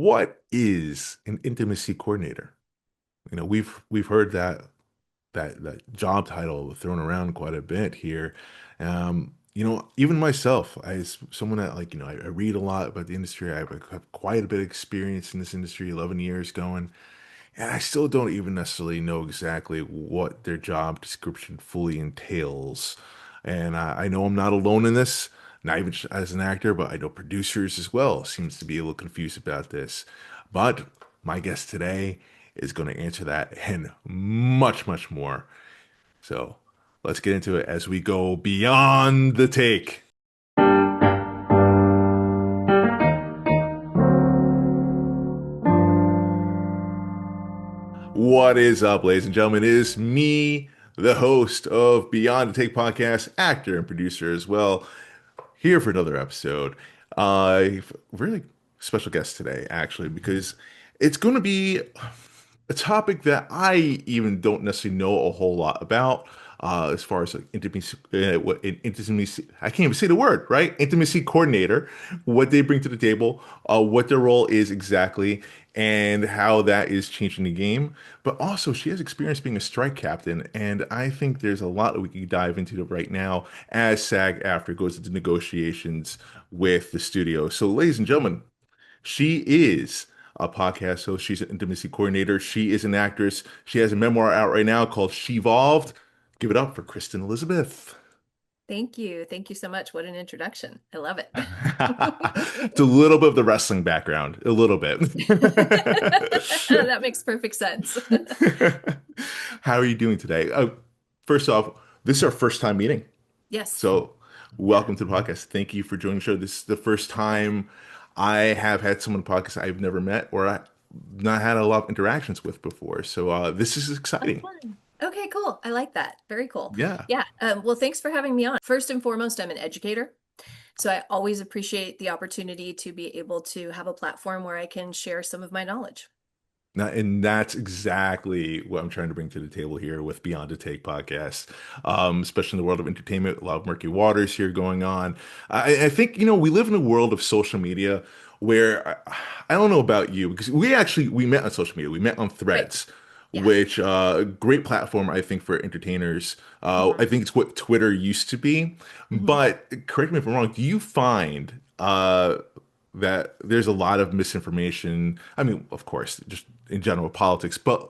what is an intimacy coordinator? We've heard that job title thrown around quite a bit here. Even myself, someone that I read a lot about the industry. Have quite a bit of experience in this industry, 11 years going, and I still don't even necessarily know exactly what their job description fully entails. And I know I'm not alone in this, not even as an actor, but I know producers as well seems to be a little confused about this. But my guest today is going to answer that and much, much more. So let's get into it as we go beyond the take. What is up, ladies and gentlemen? It is me, the host of Beyond the Take podcast, actor and producer as well, here for another episode. Really special guest today, actually, because it's going to be a topic that I even don't necessarily know a whole lot about. As far as like intimacy, intimacy, I can't even say the word, right? Intimacy coordinator, what they bring to the table, what their role is exactly, and how that is changing the game. But also, she has experience being a strike captain, and I think there's a lot that we could dive into right now as SAG-AFTRA goes into negotiations with the studio. So, ladies and gentlemen, she is a podcast host. She's an intimacy coordinator. She is an actress. She has a memoir out right now called She Evolved. Give it up for Kristen Elizabeth. Thank you. Thank you so much. What an introduction. I love it. It's a little bit of the wrestling background, a little bit. That makes perfect sense. How are you doing today? First off, this is our first time meeting. Yes. So, Yeah. welcome to the podcast. Thank you for joining the show. This is the first time I have had someone on the podcast I've never met or I not had a lot of interactions with before. So, this is Oh, exciting. fun. Okay, cool. I like that. Very cool. Yeah. Yeah. Well, thanks for having me on. First and foremost, I'm an educator. So I always appreciate the opportunity to be able to have a platform where I can share some of my knowledge. And that's exactly what I'm trying to bring to the table here with Beyond the Take podcast, especially in the world of entertainment. A lot of murky waters here going on. I think, we live in a world of social media where I don't know about you because we met on social media. We met on Right. Threads, Yeah. which great platform I think for entertainers. Hmm. I think it's what Twitter used to be. Hmm. But correct me if I'm wrong. Do you find that there's a lot of misinformation? I mean, of course, just in general politics, but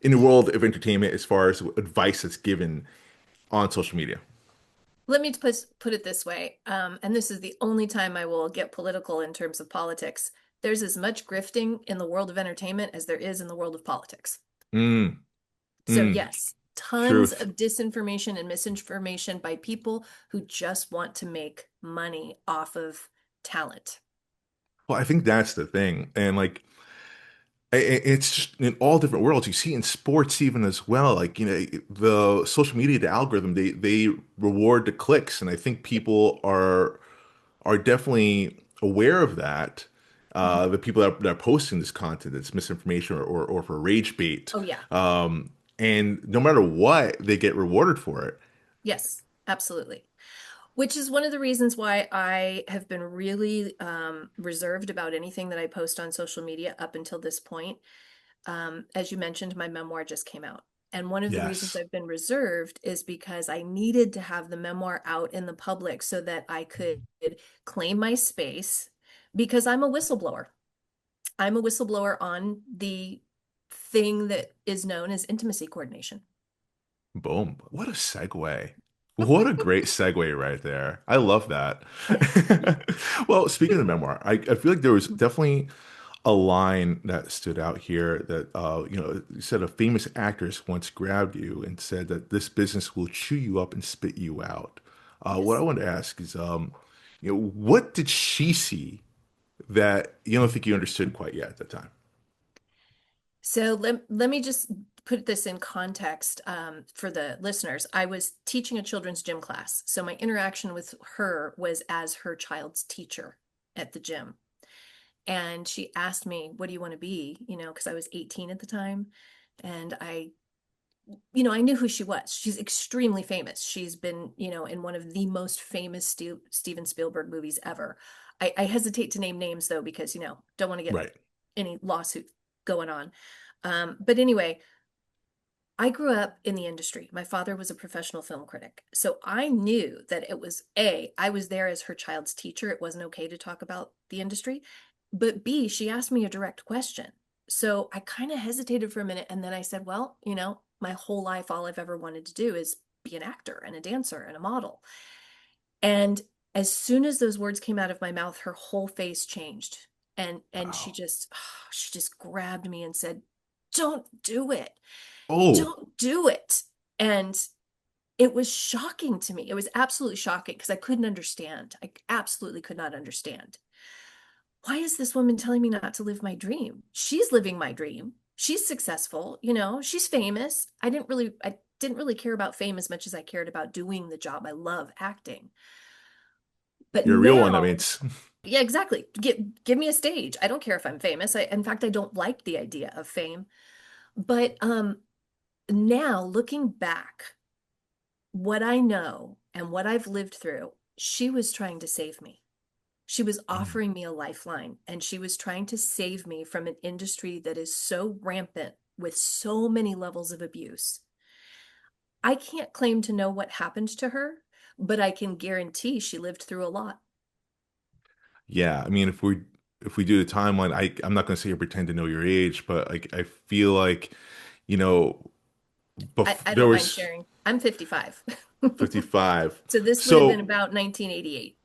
in the world of entertainment, as far as advice that's given on social media. Let me put it this way, and this is the only time I will get political in terms of politics. There's as much grifting in the world of entertainment as there is in the world of politics. Mm, So mm, yes, tons truth. of disinformation and misinformation by people who just want to make money off of talent. Well, I think that's the thing, and like it's just in all different worlds. You see in sports even as well. Like the social media, the algorithm, they reward the clicks, and I think people are definitely aware of that. Mhm. The people that are posting this content, that's misinformation or for rage bait, Oh yeah. and no matter what, they get rewarded for it. Yes, absolutely. Which is one of the reasons why I have been really reserved about anything that I post on social media up until this point. As you mentioned, my memoir just came out. And one of the reasons Yes. I've been reserved is because I needed to have the memoir out in the public so that I could claim my space because I'm a whistleblower. I'm a whistleblower on the thing that is known as intimacy coordination. Boom. What a segue. What a great segue right there. I love that. Well, speaking of memoir, I feel like there was definitely a line that stood out here that you said a famous actress once grabbed you and said that this business will chew you up and spit you out. What I Yes. want to ask is, what did she see that you don't think you understood quite yet at the time? So let me just put this in context for the listeners. I was teaching a children's gym class. So my interaction with her was as her child's teacher at the gym. And she asked me, what do you want to be? Because I was 18 at the time. And I knew who she was. She's extremely famous. She's been, in one of the most famous Steven Spielberg movies ever. I hesitate to name names though, because, don't want to get Right. any lawsuit going on. But anyway, I grew up in the industry. My father was a professional film critic. So I knew that it was A, I was there as her child's teacher. It wasn't okay to talk about the industry. But B, she asked me a direct question. So I kind of hesitated for a minute. And then I said, well, my whole life, all I've ever wanted to do is be an actor and a dancer and a model. And as soon as those words came out of my mouth, her whole face changed. And she Wow. just she just grabbed me and said, "Don't do it. Oh, Don't do it." And it was shocking to me. It was absolutely shocking because I couldn't understand. I absolutely could not understand. Why is this woman telling me not to live my dream? She's living my dream. She's successful, she's famous. I didn't really care about fame as much as I cared about doing the job. I love acting. But you're a real one, that now, means. yeah, exactly. Give me a stage. I don't care if I'm famous. In fact, I don't like the idea of fame. But now looking back, what I know and what I've lived through, she was trying to save me. She was Mm. offering me a lifeline, and she was trying to save me from an industry that is so rampant with so many levels of abuse. I can't claim to know what happened to her, but I can guarantee she lived through a lot. Yeah, I mean, if we do the timeline, I'm not going to sit here and pretend to know your age, but like I feel like, you know, I there don't mind was sharing. I'm 55. 55. So this would have been So, about 1988.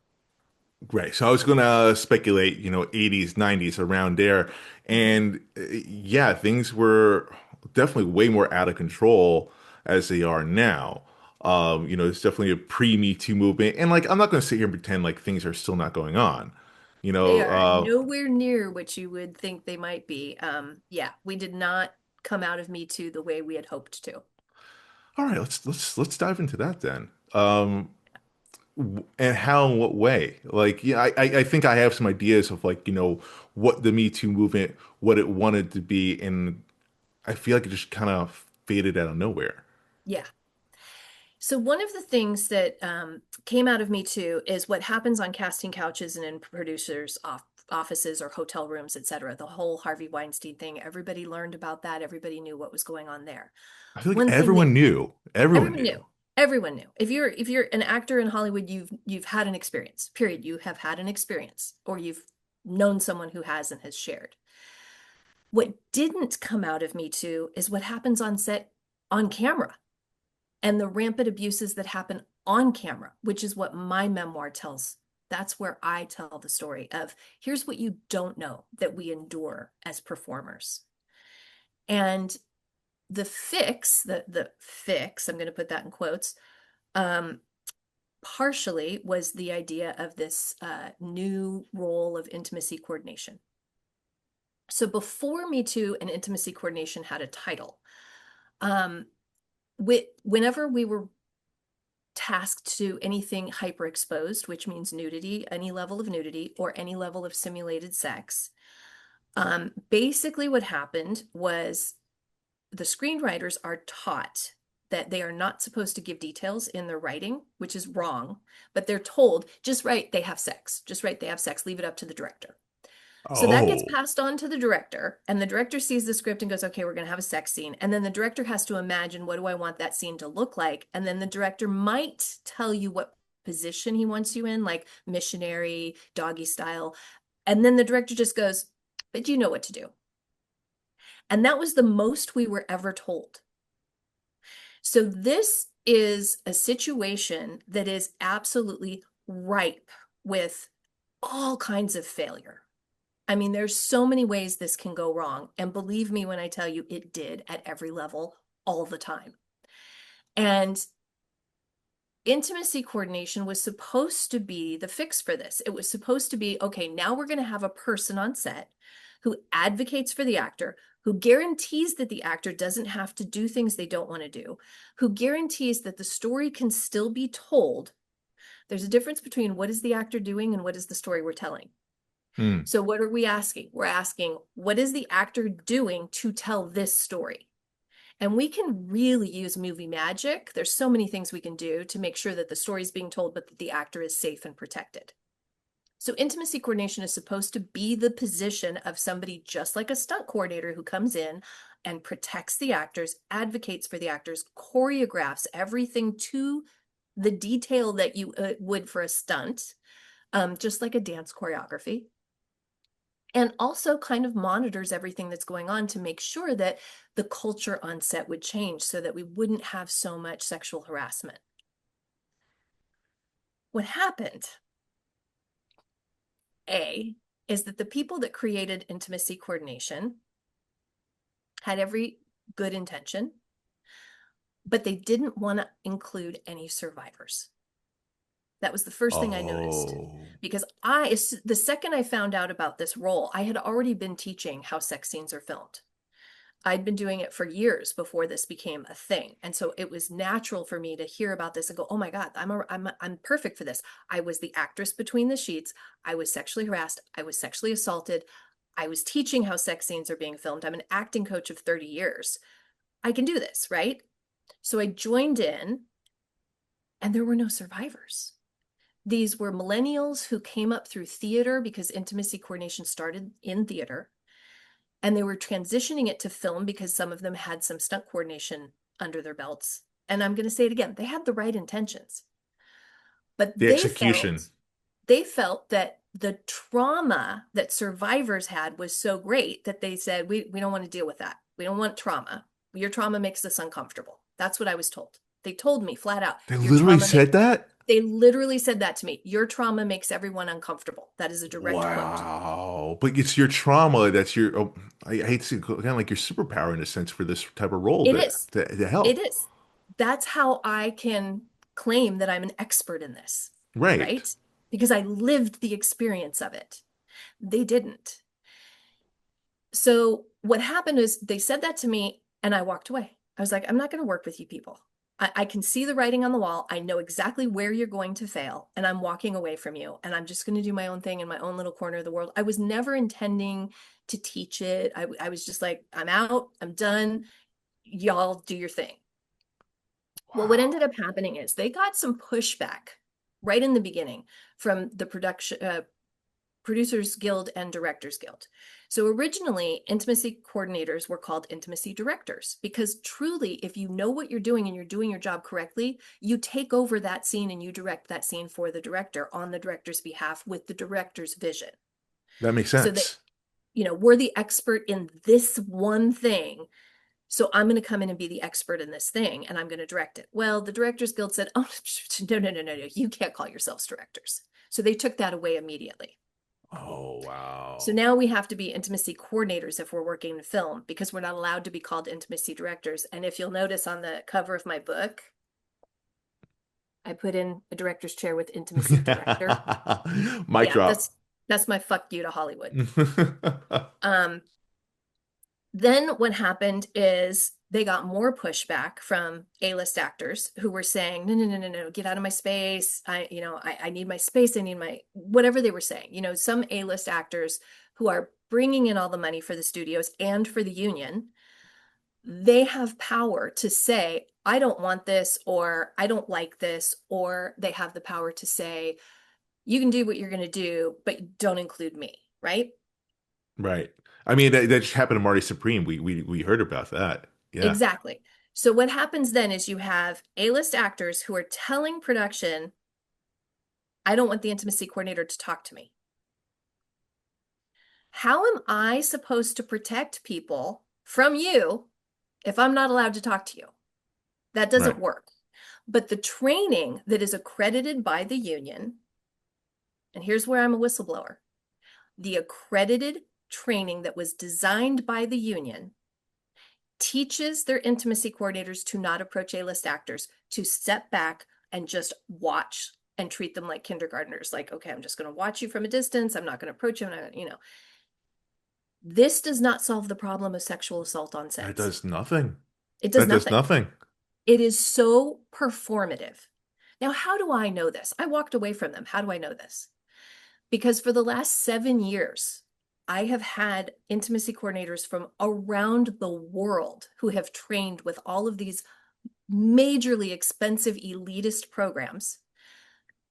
right. So I was going to speculate, 80s, 90s around there. Mhm. And yeah, things were definitely way more out of control as they are now. It's definitely a pre-Me Too movement. And like, I'm not going to sit here and pretend like things are still not going on. You They know, are nowhere near what you would think they might be. Yeah, we did not come out of Me Too the way we had hoped to. all right, let's dive into that then. And how and what way? Like, yeah, I think I have some ideas of like, what the Me Too movement, what it wanted to be, and I feel like it just kind of faded out of nowhere. Yeah. So one of the things that came out of Me Too is what happens on casting couches and in producers' offices or hotel rooms, etc. The whole Harvey Weinstein thing. Everybody learned about that. Everybody knew what was going on there. I feel like One thing that everyone knew. Everyone everyone knew. knew. Everyone knew. If you're an actor in Hollywood, you've had an experience. Period. You have had an experience, or you've known someone who has and has shared. What didn't come out of Me Too is what happens on set on camera and the rampant abuses that happen on camera, which is what my memoir tells. That's where I tell the story of here's what you don't know that we endure as performers. And the fix, I'm going to put that in quotes, um, partially was the idea of this new role of intimacy coordination. So before Me Too and intimacy coordination had a title, um, whenever we were tasked to anything hyper exposed, which means nudity, any level of nudity, or any level of simulated sex, basically what happened was the screenwriters are taught that they are not supposed to give details in their writing, which is wrong, but they're told just write they have sex, just write they have sex, leave it up to the director. So that gets Oh, passed on to the director, and the director sees the script and goes, okay, we're going to have a sex scene. And then the director has to imagine, what do I want that scene to look like? And then the director might tell you what position he wants you in, like missionary, doggy style. And then the director just goes, but you know what to do. And that was the most we were ever told. So this is a situation that is absolutely ripe with all kinds of failure. I mean, there's so many ways this can go wrong. And believe me when I tell you, it did at every level all the time. And intimacy coordination was supposed to be the fix for this. It was supposed to be, okay, now we're going to have a person on set who advocates for the actor, who guarantees that the actor doesn't have to do things they don't want to do, who guarantees that the story can still be told. There's a difference between what is the actor doing and what is the story we're telling. hmm. So what are we asking? We're asking, what is the actor doing to tell this story? And we can really use movie magic. There's so many things we can do to make sure that the story is being told, but that the actor is safe and protected. So intimacy coordination is supposed to be the position of somebody just like a stunt coordinator who comes in and protects the actors, advocates for the actors, choreographs everything to the detail that you would for a stunt, just like a dance choreography, and also kind of monitors everything that's going on to make sure that the culture on set would change so that we wouldn't have so much sexual harassment. What happened, A, is that the people that created intimacy coordination had every good intention, but they didn't want to include any survivors. That was the first thing I noticed. Oh, Because the second I found out about this role, I had already been teaching how sex scenes are filmed. I'd been doing it for years before this became a thing. And so it was natural for me to hear about this and go, oh my God, I'm perfect for this. I was the actress between the sheets. I was sexually harassed. I was sexually assaulted. I was teaching how sex scenes are being filmed. I'm an acting coach of 30 years. I can do this, right? So I joined in, and there were no survivors. These were millennials who came up through theater because intimacy coordination started in theater. And they were transitioning it to film because some of them had some stunt coordination under their belts. And I'm going to say it again, they had the right intentions. But the execution. they felt that the trauma that survivors had was so great that they said, we don't want to deal with that. We don't want trauma. Your trauma makes us uncomfortable. That's what I was told. They told me flat out, They your literally trauma makes, said that? they literally said that to me. Your trauma makes everyone uncomfortable. That is a direct quote. Wow. But it's your trauma that's your, oh, I hate to say, kind of like your superpower in a sense for this type of role It is. to It help. is. That's how I can claim that I'm an expert in this, Right. right? Because I lived the experience of it. They didn't. So what happened is they said that to me and I walked away. I was like, I'm not going to work with you people. I can see the writing on the wall. I know exactly where you're going to fail, and I'm walking away from you. And I'm just going to do my own thing in my own little corner of the world. I was never intending to teach it. I was just like, I'm out. I'm done. Y'all do your thing. Well, what Wow. ended up happening is they got some pushback right in the beginning from the Producers Guild and Directors Guild. So originally, intimacy coordinators were called intimacy directors because truly, if you know what you're doing and you're doing your job correctly, you take over that scene and you direct that scene for the director on the director's behalf with the director's vision. That makes So that, sense. we're the expert in this one thing, so I'm going to come in and be the expert in this thing and I'm going to direct it. Well, the Directors Guild said, oh, no. You can't call yourselves directors. So they took that away immediately. Oh, So wow. now we have to be intimacy coordinators if we're working in film because we're not allowed to be called intimacy directors. And if you'll notice on the cover of my book, I put in a director's chair with intimacy director. Mic Yeah, drop. that's my fuck you to Hollywood. Um, Then what happened is they got more pushback from A-list actors who were saying, no, get out of my space. I need my space. I need my, whatever they were saying. Some A-list actors who are bringing in all the money for the studios and for the union, they have power to say, I don't want this, or I don't like this, or they have the power to say, you can do what you're going to do, but don't include me, right? Right. I mean, that just happened to Marty Supreme. We heard about that. Yeah. Exactly. So what happens then is you have A-list actors who are telling production, I don't want the intimacy coordinator to talk to me. How am I supposed to protect people from you if I'm not allowed to talk to you? That Right. doesn't work. But the training that is accredited by the union, and here's where I'm a whistleblower, the accredited training that was designed by the union teaches their intimacy coordinators to not approach A-list actors, to step back and just watch and treat them like kindergartners. Like, okay, I'm just going to watch you from a distance. I'm not going to approach you. This does not solve the problem of sexual assault on That sets. does nothing. It does That does nothing. nothing. It is so performative. Now, how do I know this? I walked away from them. How do I know this? Because for the last 7 years, I have had intimacy coordinators from around the world who have trained with all of these majorly expensive elitist programs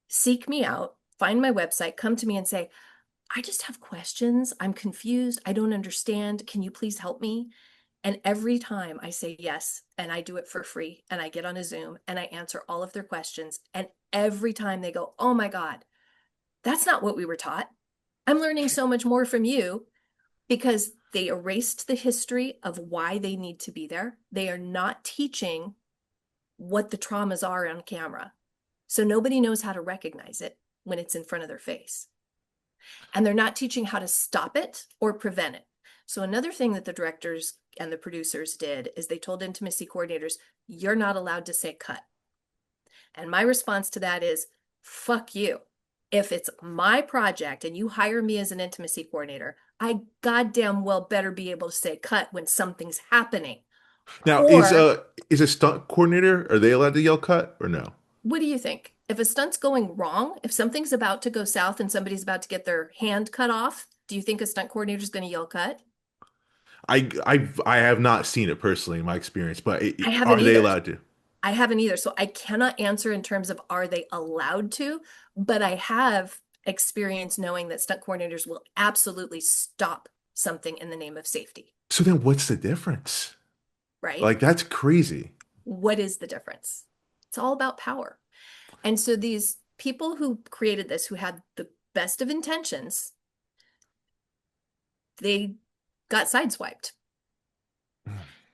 seek me out find my website, come to me and say, I just have questions. I'm confused. I don't understand. Can you please help me? And every time I say yes, and I do it for free, and I get on a Zoom and I answer all of their questions. And every time they go, oh my God, that's not what we were taught. I'm learning so much more from you, because they erased the history of why they need to be there. They are not teaching what the traumas are on camera. So nobody knows how to recognize it when it's in front of their face. And they're not teaching how to stop it or prevent it. So another thing that the directors and the producers did is they told intimacy coordinators, you're not allowed to say cut. And my response to that is, fuck you. If it's my project and you hire me as an intimacy coordinator, I goddamn well better be able to say cut when something's happening. Now, Or is a stunt coordinator, are they allowed to yell cut or no? what do you think? If a stunt's going wrong, if something's about to go south and somebody's about to get their hand cut off, do you think a stunt coordinator is going to yell cut? I have not seen it personally in my experience, but I haven't are they either. allowed to? I haven't either. So I cannot answer in terms of are they allowed to, but I have experience knowing that stunt coordinators will absolutely stop something in the name of safety, So then what's the difference? right? Like that's crazy. What is the difference? It's all about power. And so these people who created this, who had the best of intentions, they got sideswiped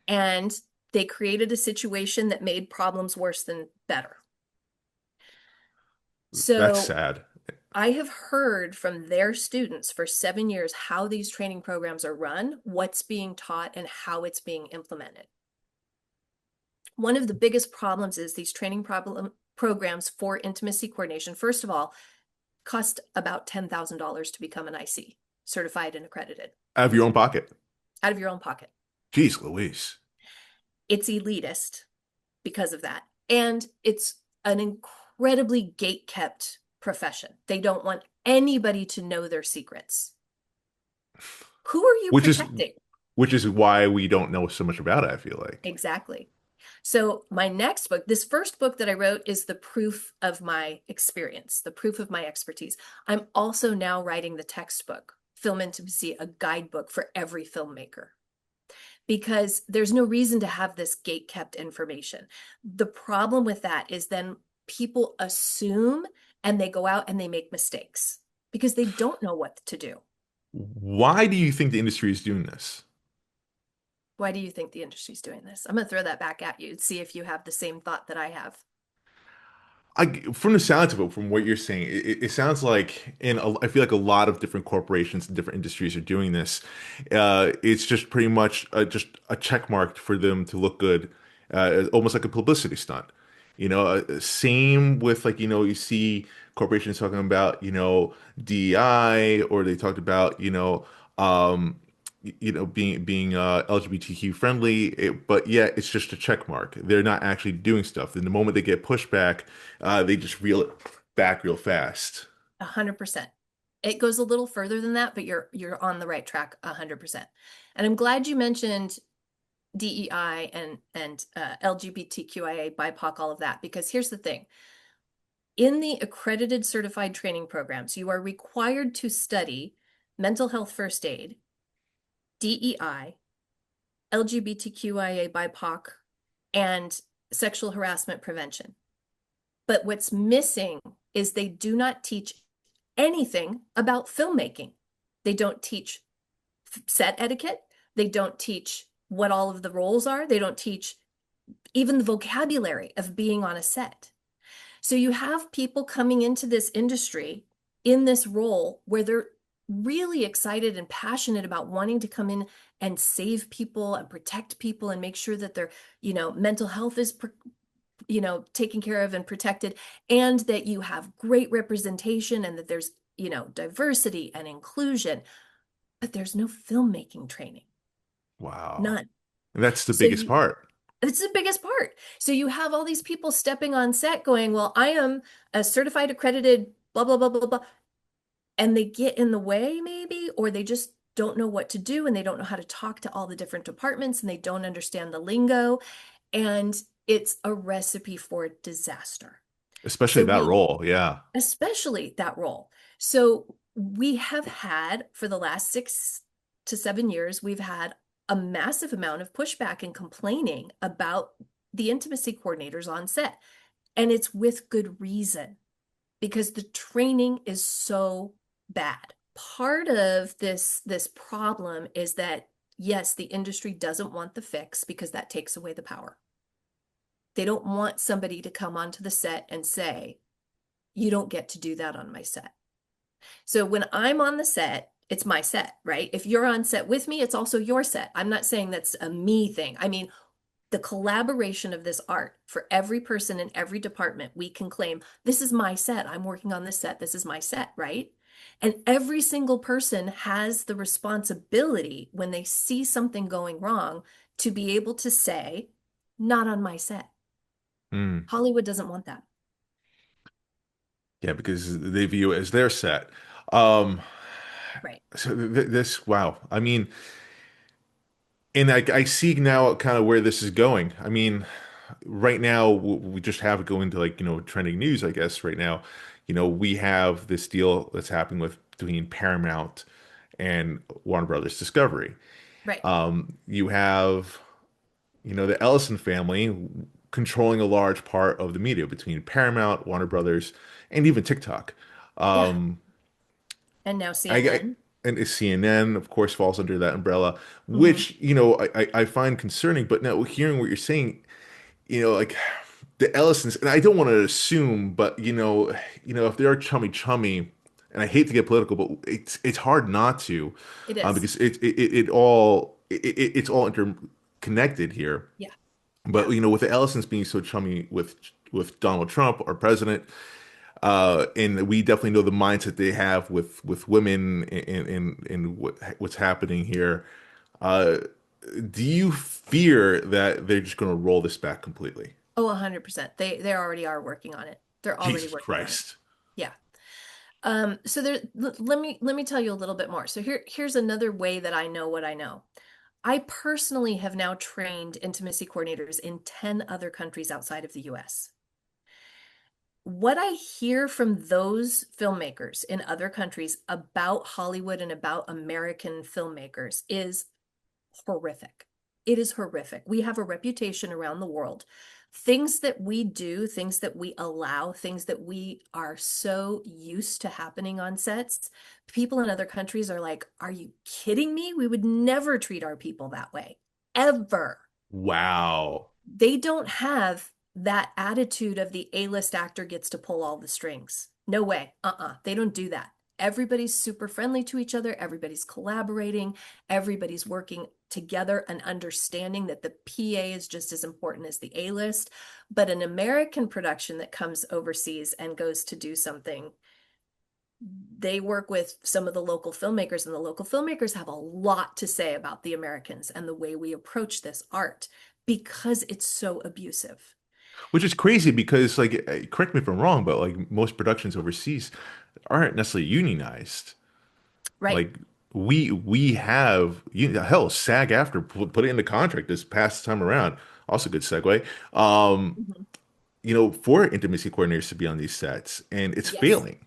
and they created a situation that made problems worse than better. That's So sad. I have heard from their students for 7 years how these training programs are run, what's being taught, and how it's being implemented. One of the biggest problems is these programs for intimacy coordination, first of all, cost about $10,000 to become an IC, certified and accredited, Out of your own pocket. out of your own pocket. Jeez Louise. It's elitist because of that. And it's an incredibly gate-kept profession. They don't want anybody to know their secrets. Who are you Which is protecting? which is why we don't know so much about it, I feel like. Exactly. So my next book, this first book that I wrote is the proof of my experience, the proof of my expertise. I'm also now writing the textbook, Film Intimacy, a guidebook for every filmmaker, because there's no reason to have this gate-kept information. The problem with that is then people assume and they go out and they make mistakes because they don't know what to do. Why do you think the industry is doing this? Why do you think the industry's doing this? I'm going to throw that back at you and see if you have the same thought that I have. From the sounds of it, from what you're saying, it sounds like, I feel like a lot of different corporations and different industries are doing this. It's just pretty much just a check mark for them to look good, almost like a publicity stunt. Same with like, you see corporations talking about, DEI, or they talked about, being LGBTQ friendly, but yet it's just a check mark. They're not actually doing stuff. And the moment they get pushback, they just reel it back real fast. 100%. It goes a little further than that, but you're on the right track 100%. And I'm glad you mentioned DEI and LGBTQIA, BIPOC, all of that, because here's the thing. In the accredited certified training programs, you are required to study mental health first aid, DEI, LGBTQIA, BIPOC, and sexual harassment prevention. But what's missing is they do not teach anything about filmmaking. They don't teach set etiquette. They don't teach what all of the roles are. They don't teach even the vocabulary of being on a set. So you have people coming into this industry in this role where they're really excited and passionate about wanting to come in and save people and protect people and make sure that their, mental health is, taken care of and protected, and that you have great representation and that there's, diversity and inclusion, but there's no filmmaking training. Wow. None. And that's the So biggest you, part. it's the biggest part. So you have all these people stepping on set going, well, I am a certified accredited blah, blah, blah, blah, blah. And they get in the way maybe, or they just don't know what to do and they don't know how to talk to all the different departments and they don't understand the lingo. And it's a recipe for disaster. Especially So that we, role. Yeah. especially that role. So we have had for the last 6 to 7 years, we've had a massive amount of pushback and complaining about the intimacy coordinators on set. And it's with good reason because the training is so bad. Part of this problem is that yes, the industry doesn't want the fix because that takes away the power. They don't want somebody to come onto the set and say, you don't get to do that on my set. So when I'm on the set, it's my set, right? If you're on set with me, it's also your set. I'm not saying that's a me thing. I mean, the collaboration of this art for every person in every department, we can claim, this is my set. I'm working on this set. This is my set, right? And every single person has the responsibility when they see something going wrong to be able to say, not on my set. Mm. Hollywood doesn't want that. Yeah, because they view it as their set. Um, Right. so this, wow. I mean, and I see now kind of where this is going. I mean, right now we just have it go into like, trending news, I guess, right now. We have this deal that's happening with between Paramount and Warner Brothers Discovery. Right. You have, the Ellison family controlling a large part of the media between Paramount, Warner Brothers, and even TikTok. Yeah. Um, And now I CNN. and CNN, of course, falls under that umbrella, Hmm. which, I find concerning. But now hearing what you're saying, like the Ellisons, and I don't want to assume, but if they are chummy chummy, and I hate to get political, but it's hard not to, It is. because it's all interconnected here. Yeah. But Yeah. with the Ellisons being so chummy with Donald Trump, our president, and we definitely know the mindset they have with women and what's happening here. Uh, do you fear that they're just going to roll this back completely? Oh, 100%. They already are working on it. They're already Jesus working on it. Christ. Yeah. So there, let me tell you a little bit more. So here's another way that I know what I know. I personally have now trained intimacy coordinators in 10 other countries outside of the US. What I hear from those filmmakers in other countries about Hollywood and about American filmmakers is horrific. It is horrific. We have a reputation around the world. Things that we do, things that we allow, things that we are so used to happening on sets, people in other countries are like, are you kidding me? We would never treat our people that way, ever. Wow. They don't have that attitude of the A-list actor gets to pull all the strings. No way. They don't do that. Everybody's super friendly to each other. Everybody's collaborating. Everybody's working together and understanding that the PA is just as important as the A-list. But an American production that comes overseas and goes to do something, they work with some of the local filmmakers, and the local filmmakers have a lot to say about the Americans and the way we approach this art because it's so abusive. Which is crazy because, like, correct me if I'm wrong, but like most productions overseas aren't necessarily unionized. Right. Like we have, hell, SAG-AFTRA put it in the contract this past time around. Also, good segue. Um, Mhm. for intimacy coordinators to be on these sets, and it's Yes. failing.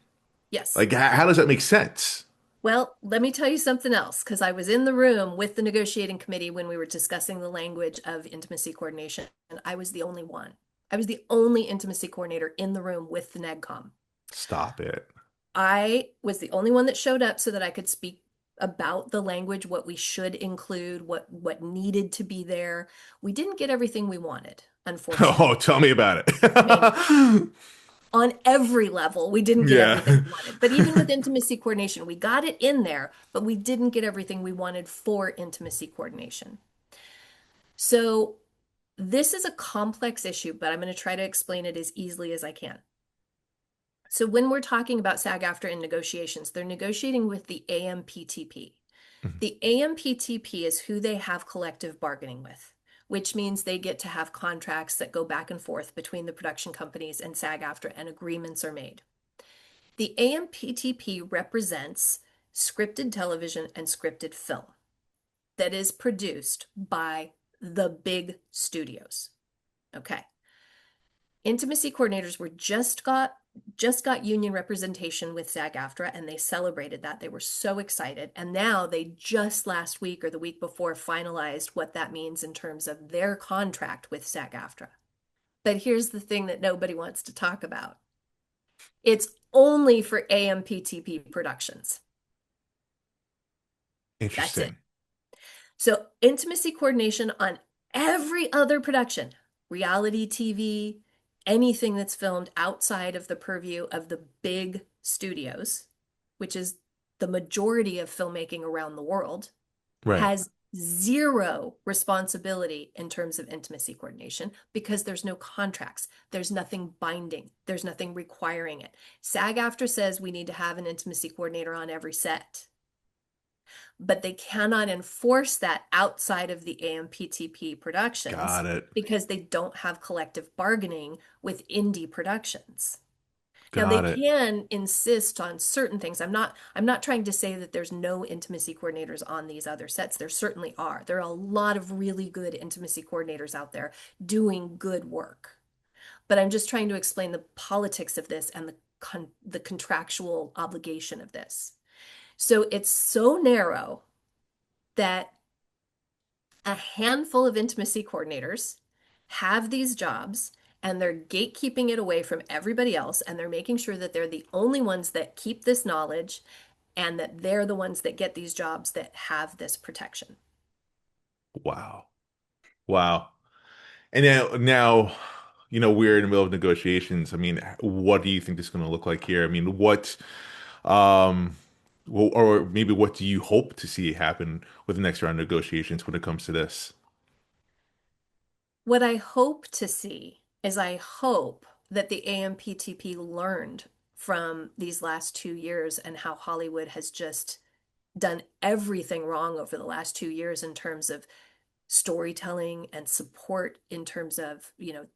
Yes. Like, how does that make sense? Well, let me tell you something else, because I was in the room with the negotiating committee when we were discussing the language of intimacy coordination, and I was the only one. I was the only intimacy coordinator in the room with the NEGCOM. Stop it. I was the only one that showed up so that I could speak about the language, what we should include, what needed to be there. We didn't get everything we wanted, Oh, unfortunately. tell me about I mean, it. on every level, we didn't get Yeah. everything we wanted. But even with intimacy coordination, we got it in there, but we didn't get everything we wanted for intimacy coordination. So this is a complex issue, but I'm going to try to explain it as easily as I can. So when we're talking about SAG-AFTRA in negotiations, they're negotiating with the AMPTP. The AMPTP is who they have collective bargaining with, which means they get to have contracts that go back and forth between the production companies and SAG-AFTRA, and agreements are made. The AMPTP represents scripted television and scripted film that is produced by the big studios. Okay. Intimacy coordinators were just got union representation with SAG-AFTRA, and they celebrated that. They were so excited. And now they just last week or the week before finalized what that means in terms of their contract with SAG-AFTRA. But here's the thing that nobody wants to talk about. It's only for AMPTP productions. That's it. Interesting. So intimacy coordination on every other production, reality TV, anything that's filmed outside of the purview of the big studios, which is the majority of filmmaking around the world, Right. has zero responsibility in terms of intimacy coordination because there's no contracts. There's nothing binding. There's nothing requiring it. SAG-AFTRA says we need to have an intimacy coordinator on every set, but they cannot enforce that outside of the AMPTP productions Got it. because they don't have collective bargaining with indie productions. Now they Got it. can insist on certain things. I'm not trying to say that there's no intimacy coordinators on these other sets. There certainly are. There are a lot of really good intimacy coordinators out there doing good work. But I'm just trying to explain the politics of this and the contractual obligation of this. So it's so narrow that a handful of intimacy coordinators have these jobs and they're gatekeeping it away from everybody else, and they're making sure that they're the only ones that keep this knowledge and that they're the ones that get these jobs that have this protection. Wow. Wow. And now, we're in the middle of negotiations. I mean, what do you think this is going to look like here? I mean, um, well, or maybe what do you hope to see happen with the next round of negotiations when it comes to this? What I hope to see is I hope that the AMPTP learned from these last 2 years and how Hollywood has just done everything wrong over the last 2 years in terms of storytelling and support in terms of,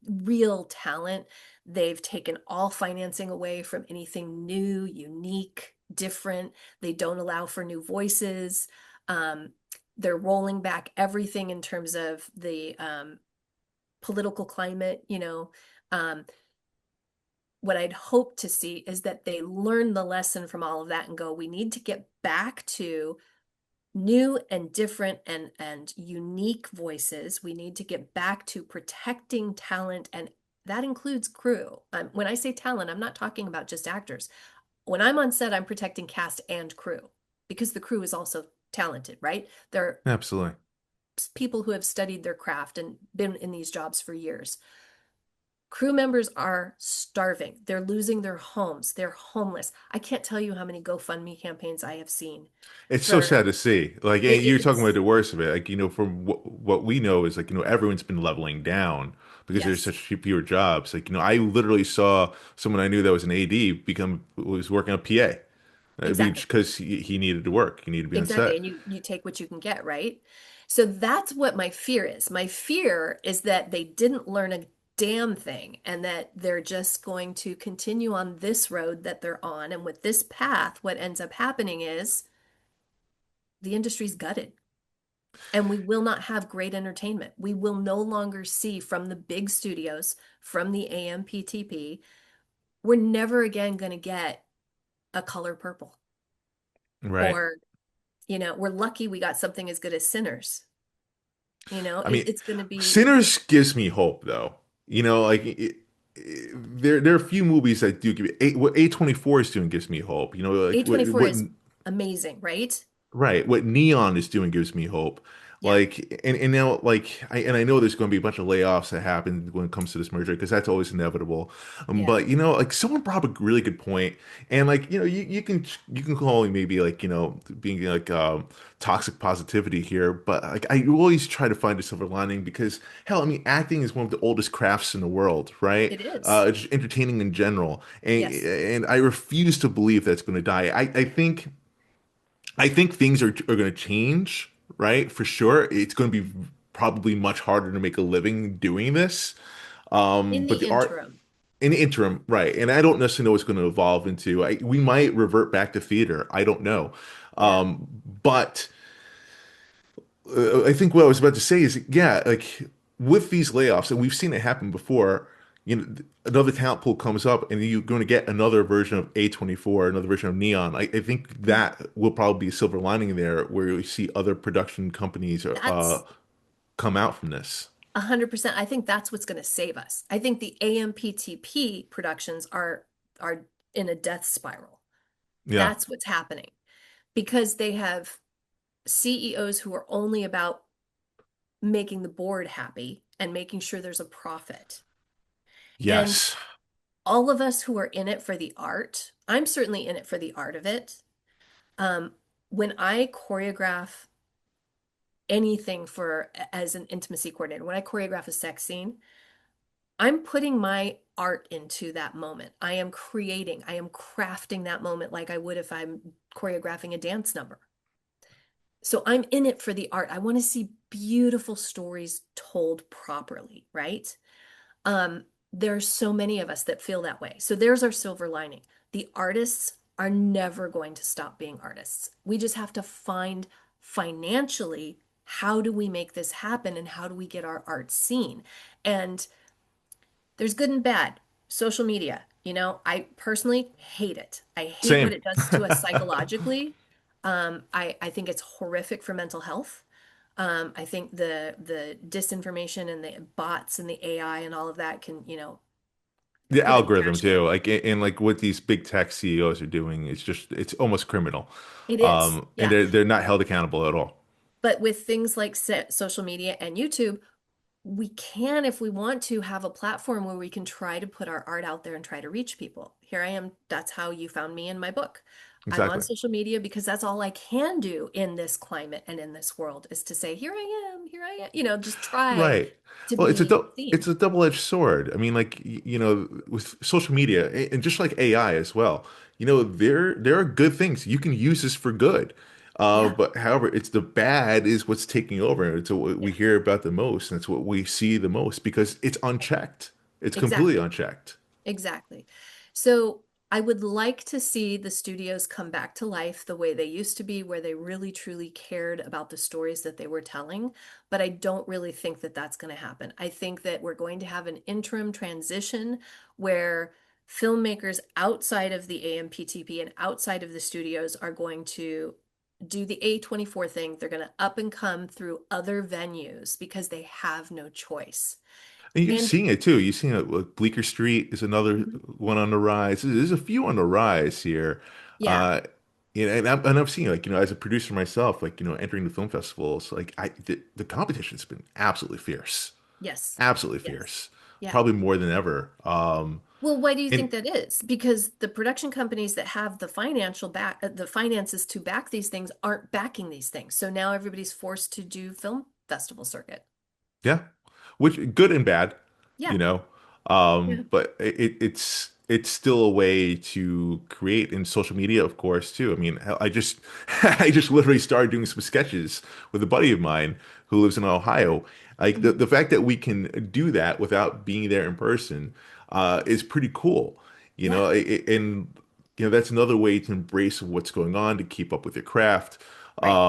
real talent. They've taken all financing away from anything new, unique, different. They don't allow for new voices. Um, they're rolling back everything in terms of the political climate. Um, what I'd hope to see is that they learn the lesson from all of that and go, we need to get back to new and different and unique voices. We need to get back to protecting talent, and that includes crew. When I say talent, I'm not talking about just actors. When I'm on set, I'm protecting cast and crew because the crew is also talented, right? They're Absolutely. people who have studied their craft and been in these jobs for years. Crew members are starving. They're losing their homes. They're homeless. I can't tell you how many GoFundMe campaigns I have seen It's so for sad to see. Like, and it, you're talking about it's the worst of it. Like, from what we know is like, everyone's been leveling down because there's yes, such fewer jobs. Like, I literally saw someone I knew that was an AD was working a PA exactly. because he needed to work. He needed to be on Exactly. set. And you take what you can get, right? So that's what my fear is. My fear is that they didn't learn a damn thing and that they're just going to continue on this road that they're on. And with this path, what ends up happening is the industry's gutted and we will not have great entertainment. We will no longer see from the big studios, from the AMPTP, we're never again going to get a color purple. Right. Or, we're lucky we got something as good as Sinners. I mean, It's going to be Sinners gives me hope though. Like there are a few movies that do give me what A24 is doing gives me hope. Like A24 is amazing, right? right. What Neon is doing gives me hope. Yeah, And now I know there's going to be a bunch of layoffs that happen when it comes to this merger because that's always inevitable. yeah. But like someone brought up a really good point, and like you can call it maybe like being like toxic positivity here, but like I always try to find a silver lining because hell, I mean acting is one of the oldest crafts in the world, right? It is. Just entertaining in general, and Yes. I refuse to believe that's going to die. I think things are going to change, right? For sure. It's going to be probably much harder to make a living doing this. In But the the art interim. in the interim, right? And I don't necessarily know what's going to evolve into. We might revert back to theater. I don't know. Yeah. But I think what I was about to say is, yeah, like with these layoffs, and we've seen it happen before. another talent pool comes up and you're going to get another version of A24, another version of Neon. I think Mhm. that will probably be a silver lining there where you see other production companies That's come out from this. 100%. I think that's what's going to save us. I think the AMPTP productions are in a death spiral. Yeah. That's what's happening because they have CEOs who are only about making the board happy and making sure there's a profit. And Yes. all of us who are in it for the art, I'm certainly in it for the art of it. Um, when I choreograph anything for as an intimacy coordinator, when I choreograph a sex scene, I'm putting my art into that moment. I am creating, I am crafting that moment like I would if I'm choreographing a dance number. So I'm in it for the art. I want to see beautiful stories told properly, right? Um, there are so many of us that feel that way. So there's our silver lining. The artists are never going to stop being artists. We just have to find financially how do we make this happen and how do we get our art seen? And there's good and bad. Social media, I personally hate it. I hate what Same. it does to us psychologically. I think it's horrific for mental health. I think the disinformation and the bots and the AI and all of that can, The put a algorithm gash. too, like and like what these big tech CEOs are doing, it's almost criminal. It is, And yeah. they're not held accountable at all. But with things like social media and YouTube, we can, if we want to, have a platform where we can try to put our art out there and try to reach people. Here I am. That's how you found me in my book. I'm on Exactly. social media because that's all I can do in this climate and in this world is to say, here I am, just try Right. to Well, be it's seen. a double-edged sword. I mean, like with social media and just like AI as well. There are good things. You can use this for good. Yeah, But however, it's the bad is what's taking over. It's what we yeah, hear about the most, and it's what we see the most because it's unchecked. It's completely exactly. unchecked. Exactly. So I would like to see the studios come back to life the way they used to be, where they really truly cared about the stories that they were telling. But I don't really think that that's going to happen. I think that we're going to have an interim transition where filmmakers outside of the AMPTP and outside of the studios are going to do the A24 thing. They're going to up and come through other venues because they have no choice. And you're And seeing it too. You're seeing it. Like Bleecker Street is another mhm, one on the rise. There's a few on the rise here. yeah, Uh, and I'm seeing like as a producer myself, like entering the film festivals, like the competition's been absolutely fierce, yes, absolutely yes. fierce, Yeah. probably more than ever. Well, why do you And think that is? Because the production companies that have the finances to back these things aren't backing these things. So now everybody's forced to do film festival circuit. Yeah, which good and bad, you Yeah. know. Yeah. But it's still a way to create in social media, of course, too. I mean, hell, I just I just literally started doing some sketches with a buddy of mine who lives in Ohio. Like Mhm. the fact that we can do that without being there in person is pretty cool, Yeah. and that's another way to embrace what's going on to keep up with your craft. Right.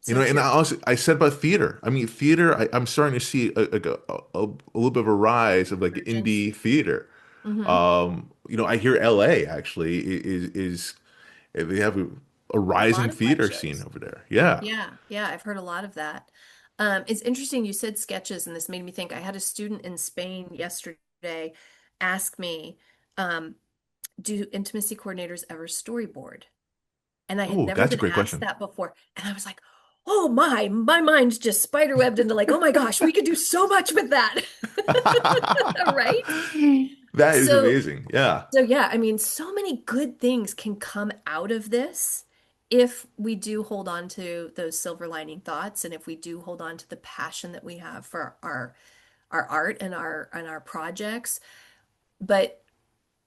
You So know, and true. I said about theater. I mean, theater. I'm starting to see a little bit of a rise of like Emergence. indie theater. Hmm. I hear LA actually is they have a A lot rising of live theater scene shows. over there. Yeah. Yeah. Yeah. I've heard a lot of that. It's interesting you said sketches, and this made me think. I had a student in Spain yesterday ask me, um, do intimacy coordinators ever storyboard? And I had Oh, never that's a been great asked question. that before. And I was like, oh my mind's just spiderwebbed into like, oh my gosh, we could do so much with that. Right? That is So, amazing. Yeah. so yeah, I mean, so many good things can come out of this if we do hold on to those silver lining thoughts and if we do hold on to the passion that we have for our art and our projects. But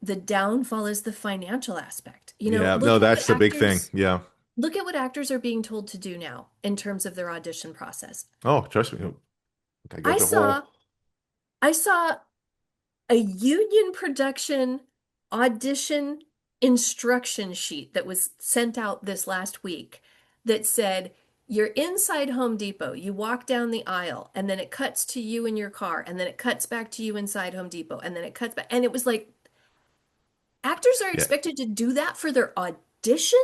the downfall is the financial aspect. Yeah. No, that's the big thing. Yeah. Look at what actors are being told to do now in terms of their audition process. Oh, trust me. I I got the saw whole. I saw a union production audition instruction sheet that was sent out this last week that said You're inside Home Depot. You walk down the aisle, and then it cuts to you in your car, and then it cuts back to you inside Home Depot, and then it cuts back. And it was like actors are Yeah. expected to do that for their audition?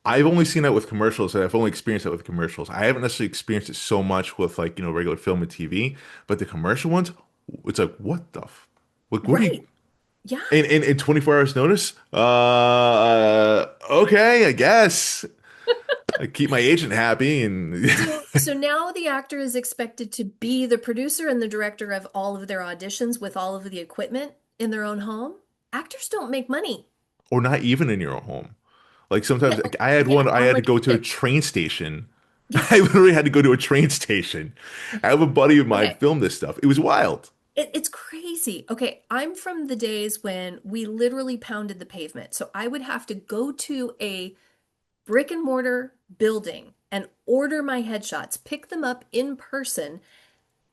I've only seen that with commercials, and I've only experienced that with commercials. I haven't necessarily experienced it so much with like, regular film and TV, but the commercial ones, it's like, what the f like, what do you Right. Yeah. in 24 hours notice? Okay, I guess. I keep my agent happy and So now the actor is expected to be the producer and the director of all of their auditions with all of the equipment in their own home. Actors don't make money. or not even in your own home. Like sometimes Yeah, like, I had yeah, one I on had to go to a location. train station. I Yes. literally had to go to a train station. I have a buddy of mine Okay. film this stuff. It was wild. It's crazy. Okay, I'm from the days when we literally pounded the pavement. So I would have to go to a brick and mortar building and order my headshots, pick them up in person,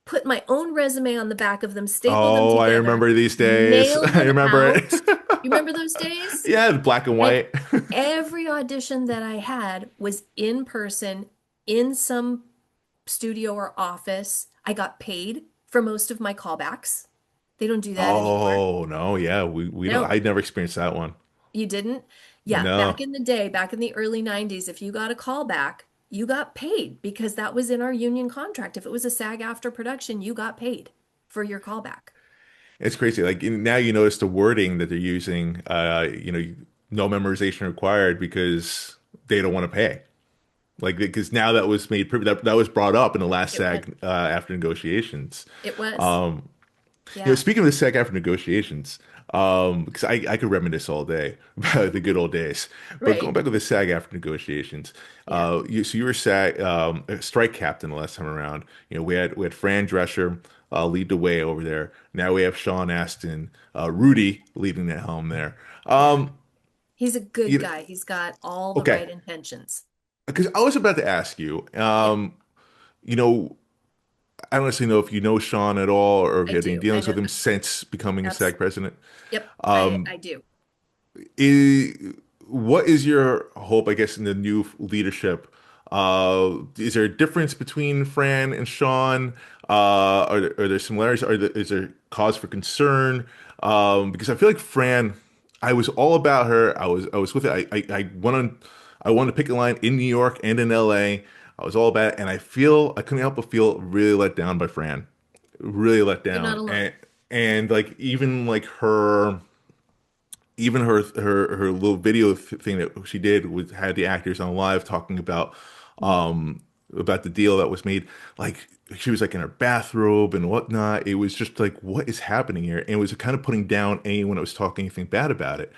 put my own resume on the back of them, staple them Oh, I together, remember these days. mail I them remember it. out. You remember those days? Yeah, the black and And white. every audition that I had was in person in some studio or office. I got paid for most of my callbacks. They don't do that anymore. Oh no, yeah, we don't. No, I never experienced that one. you didn't? Yeah, back No, in the day, back in the early 90s, if you got a callback, you got paid because that was in our union contract. If it was a SAG-AFTRA production, you got paid for your callback. it's crazy. Like now you notice the wording that they're using. No memorization required because they don't want to pay. Like because now that was made that was brought up in the last It was. SAG after negotiations. It was. Yeah. Speaking of the SAG after negotiations, because I could reminisce all day about the good old days. But going Right. back to the SAG after negotiations, Yeah. you were SAG a strike captain the last time around. We had Fran Drescher lead the way over there. Now we have Sean Astin, Rudy leading the helm there. Yeah. Um, He's a good you guy. He's got all the okay? right intentions. Because I was about to ask you, Yeah, you know, I don't necessarily know if you know Sean at all or if I you had any do. I dealings with know. him since becoming a Abs SAG president. Yep, I do. Is, what is your hope, I guess, in the new leadership? Is there a difference between Fran and Sean? Are there similarities? Is there cause for concern? Because I feel like Fran, I was all about her. I was with it. I wanted to pick a line in New York and in LA. I was all about it, and I couldn't help but feel really let down by Fran, really let You're not down, alone. and like even like her little video thing that she did was had the actors on live talking Mhm. about the deal that was made. Like she was like in her bathrobe and whatnot. It was just like, what is happening here? And it was kind of putting down anyone that was talking anything bad about it.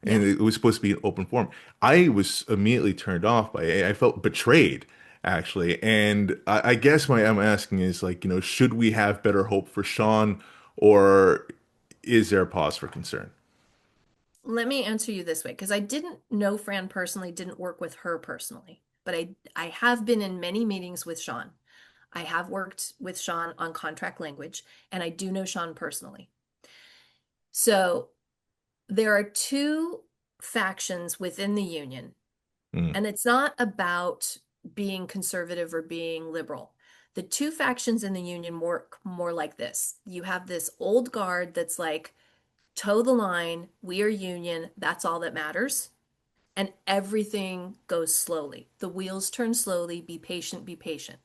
And Yeah. it was supposed to be an open forum. I was immediately turned off by it. I felt betrayed, actually. And I guess my I'm asking is like, should we have better hope for Sean, or is there a pause for concern? Let me answer you this way, because I didn't know Fran personally, didn't work with her personally, but I have been in many meetings with Sean. I have worked with Sean on contract language, and I do know Sean personally. So there are two factions within the union, Mm. and it's not about being conservative or being liberal. The two factions in the union work more like this. You have this old guard that's like, toe the line, we are union, that's all that matters. And everything goes slowly. The wheels turn slowly, be patient, be patient.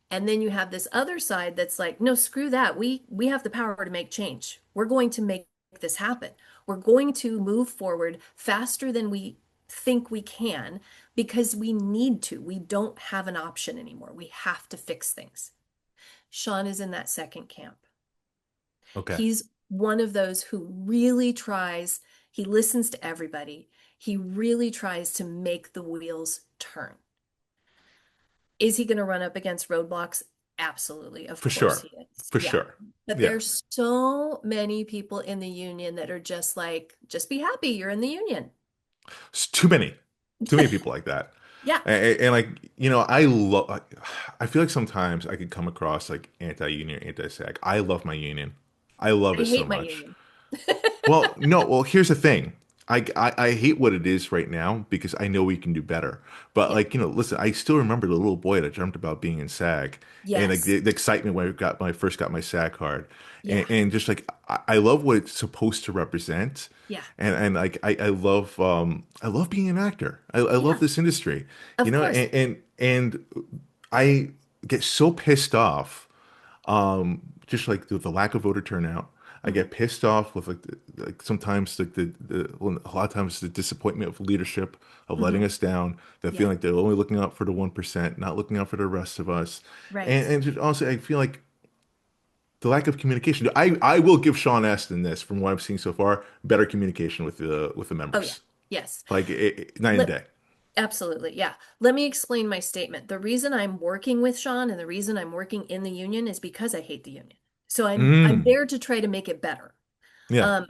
And then you have this other side that's like, no, screw that. We have the power to make change. We're going to make this happen. We're going to move forward faster than we think we can because we need to. We don't have an option anymore. We have to fix things. Sean is in that second camp. Okay. He's one of those who really tries, he listens to everybody. He really tries to make the wheels turn. Is he going to run up against roadblocks? Absolutely. Of For course sure. he is. For Yeah. sure. But Yeah. there's so many people in the union that are just like, just be happy you're in the union. It's too many. Too many people like that. Yeah. And like, I feel like sometimes I could come across like anti-union, anti-SAG. I love my union. I love I it so hate my much. union. Well, no, well, here's the thing. I hate what it is right now because I know we can do better. But Yeah. like, listen, I still remember the little boy that dreamt about being in SAG and like Yes. the excitement when I first got my SAG card. Yeah. And just like I love what it's supposed to represent. Yeah. And like I love being an actor. I love Yeah. this industry, Of course. and I get so pissed off just like the lack of voter turnout. I Mhm. get pissed off with like sometimes well, a lot of times the disappointment of leadership of letting Mhm. us down, that Yeah. feeling like they're only looking out for the 1%, not looking out for the rest of us. Right. And just honestly, I feel like the lack of communication. I will give Sean Astin this from what I've seen so far, better communication with the Oh yeah. members. Yes. Like night and Let day. Absolutely. Yeah. Let me explain my statement. The reason I'm working with Sean and the reason I'm working in the union is because I hate the union. So I'm Mm. there to try to make it better. Yeah. Um,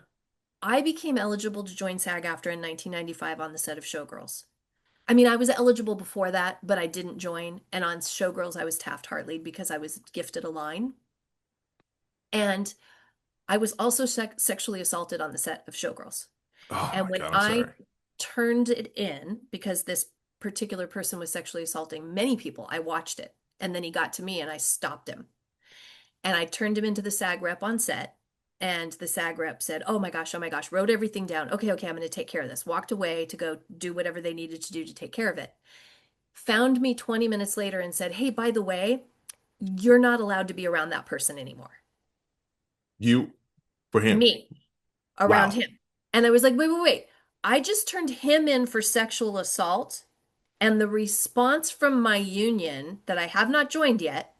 I became eligible to join SAG-AFTRA in 1995 on the set of Showgirls. I mean, I was eligible before that, but I didn't join. And on Showgirls, I was Taft-Hartley because I was gifted a line. And I was also sexually assaulted on the set of Showgirls. Oh And my when God, I'm I sorry. turned it in, because this particular person was sexually assaulting many people, I watched it. And then he got to me and I stopped him. And I turned him into the SAG rep on set. And the SAG rep said, oh my gosh, wrote everything down. Okay, okay, I'm going to take care of this. Walked away to go do whatever they needed to do to take care of it. Found me 20 minutes later and said, hey, by the way, you're not allowed to be around that person anymore. You for him. Me, around Wow. him. And I was like, wait, wait, wait. I just turned him in for sexual assault. And the response from my union that I have not joined yet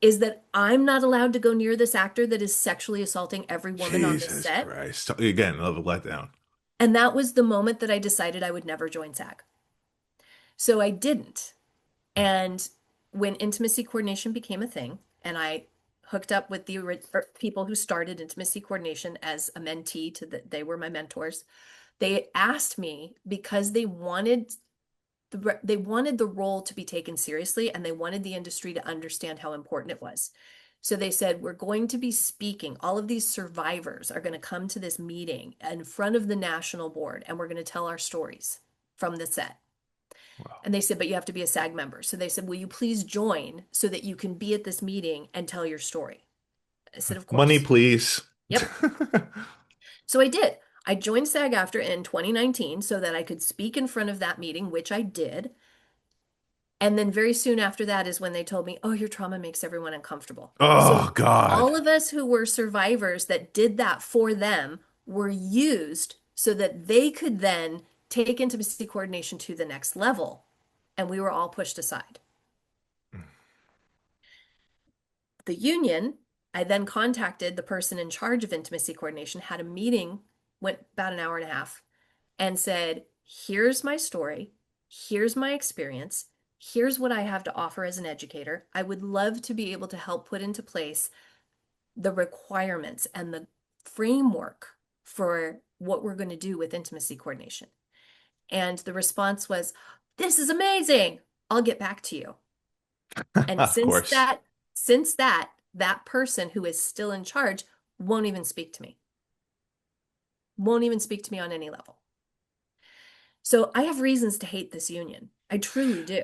is that I'm not allowed to go near this actor that is sexually assaulting every woman on this Jesus set. Christ. Again, another letdown. And that was the moment that I decided I would never join SAG. So I didn't. And when intimacy coordination became a thing, and I hooked up with the people who started intimacy coordination as a mentee they were my mentors. They asked me because they wanted the role to be taken seriously and they wanted the industry to understand how important it was. So they said, we're going to be speaking. All of these survivors are going to come to this meeting in front of the national board and we're going to tell our stories from the set. Wow. And they said, but you have to be a SAG member. So they said, will you please join so that you can be at this meeting and tell your story? I said, of Money, course. please. Yep. So I did. I joined SAG-AFTRA in 2019 so that I could speak in front of that meeting, which I did. And then very soon after that is when they told me, oh, your trauma makes everyone uncomfortable. So Oh God. all of us who were survivors that did that for them were used so that they could then take intimacy coordination to the next level. And we were all pushed aside. The union, I then contacted the person in charge of intimacy coordination, had a meeting, went about an hour and a half, and said, here's my story, here's my experience, here's what I have to offer as an educator. I would love to be able to help put into place the requirements and the framework for what we're going to do with intimacy coordination. And the response was, this is amazing. I'll get back to you. And Of course. that person who is still in charge won't even speak to me, won't even speak to me on any level. So I have reasons to hate this union. I truly do.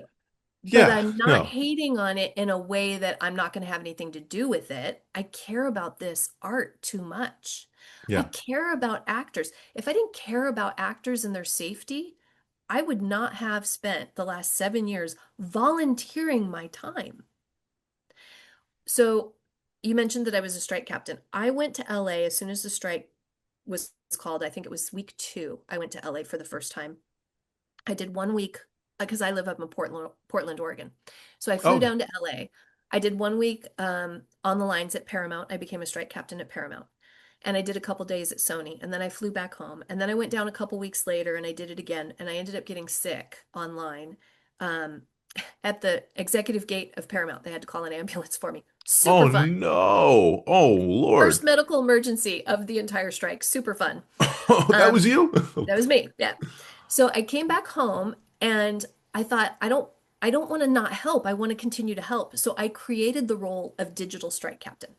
But Yeah. I'm not No. hating on it in a way that I'm not going to have anything to do with it. I care about this art too much. I Yeah. care about actors. If I didn't care about actors and their safety, I would not have spent the last 7 years volunteering my time. So you mentioned that I was a strike captain. I went to LA as soon as the strike was called. I think it was week 2. I went to LA for the first time. I did 1 week because I live up in Portland, Oregon. So I flew Oh, down to LA. I did 1 week on the lines at Paramount. I became a strike captain at Paramount. And I did a couple days at Sony. And then I flew back home. And then I went down a couple weeks later and I did it again. And I ended up getting sick online. Um, at the executive gate of Paramount, they had to call an ambulance for me. oh Super fun. no. Oh First Lord. medical emergency of the entire strike. Super fun. Oh, that was Um, you? that was me. Yeah. So I came back home and I thought, I don't want to not help. I want to continue to help. So I created the role of digital strike captain.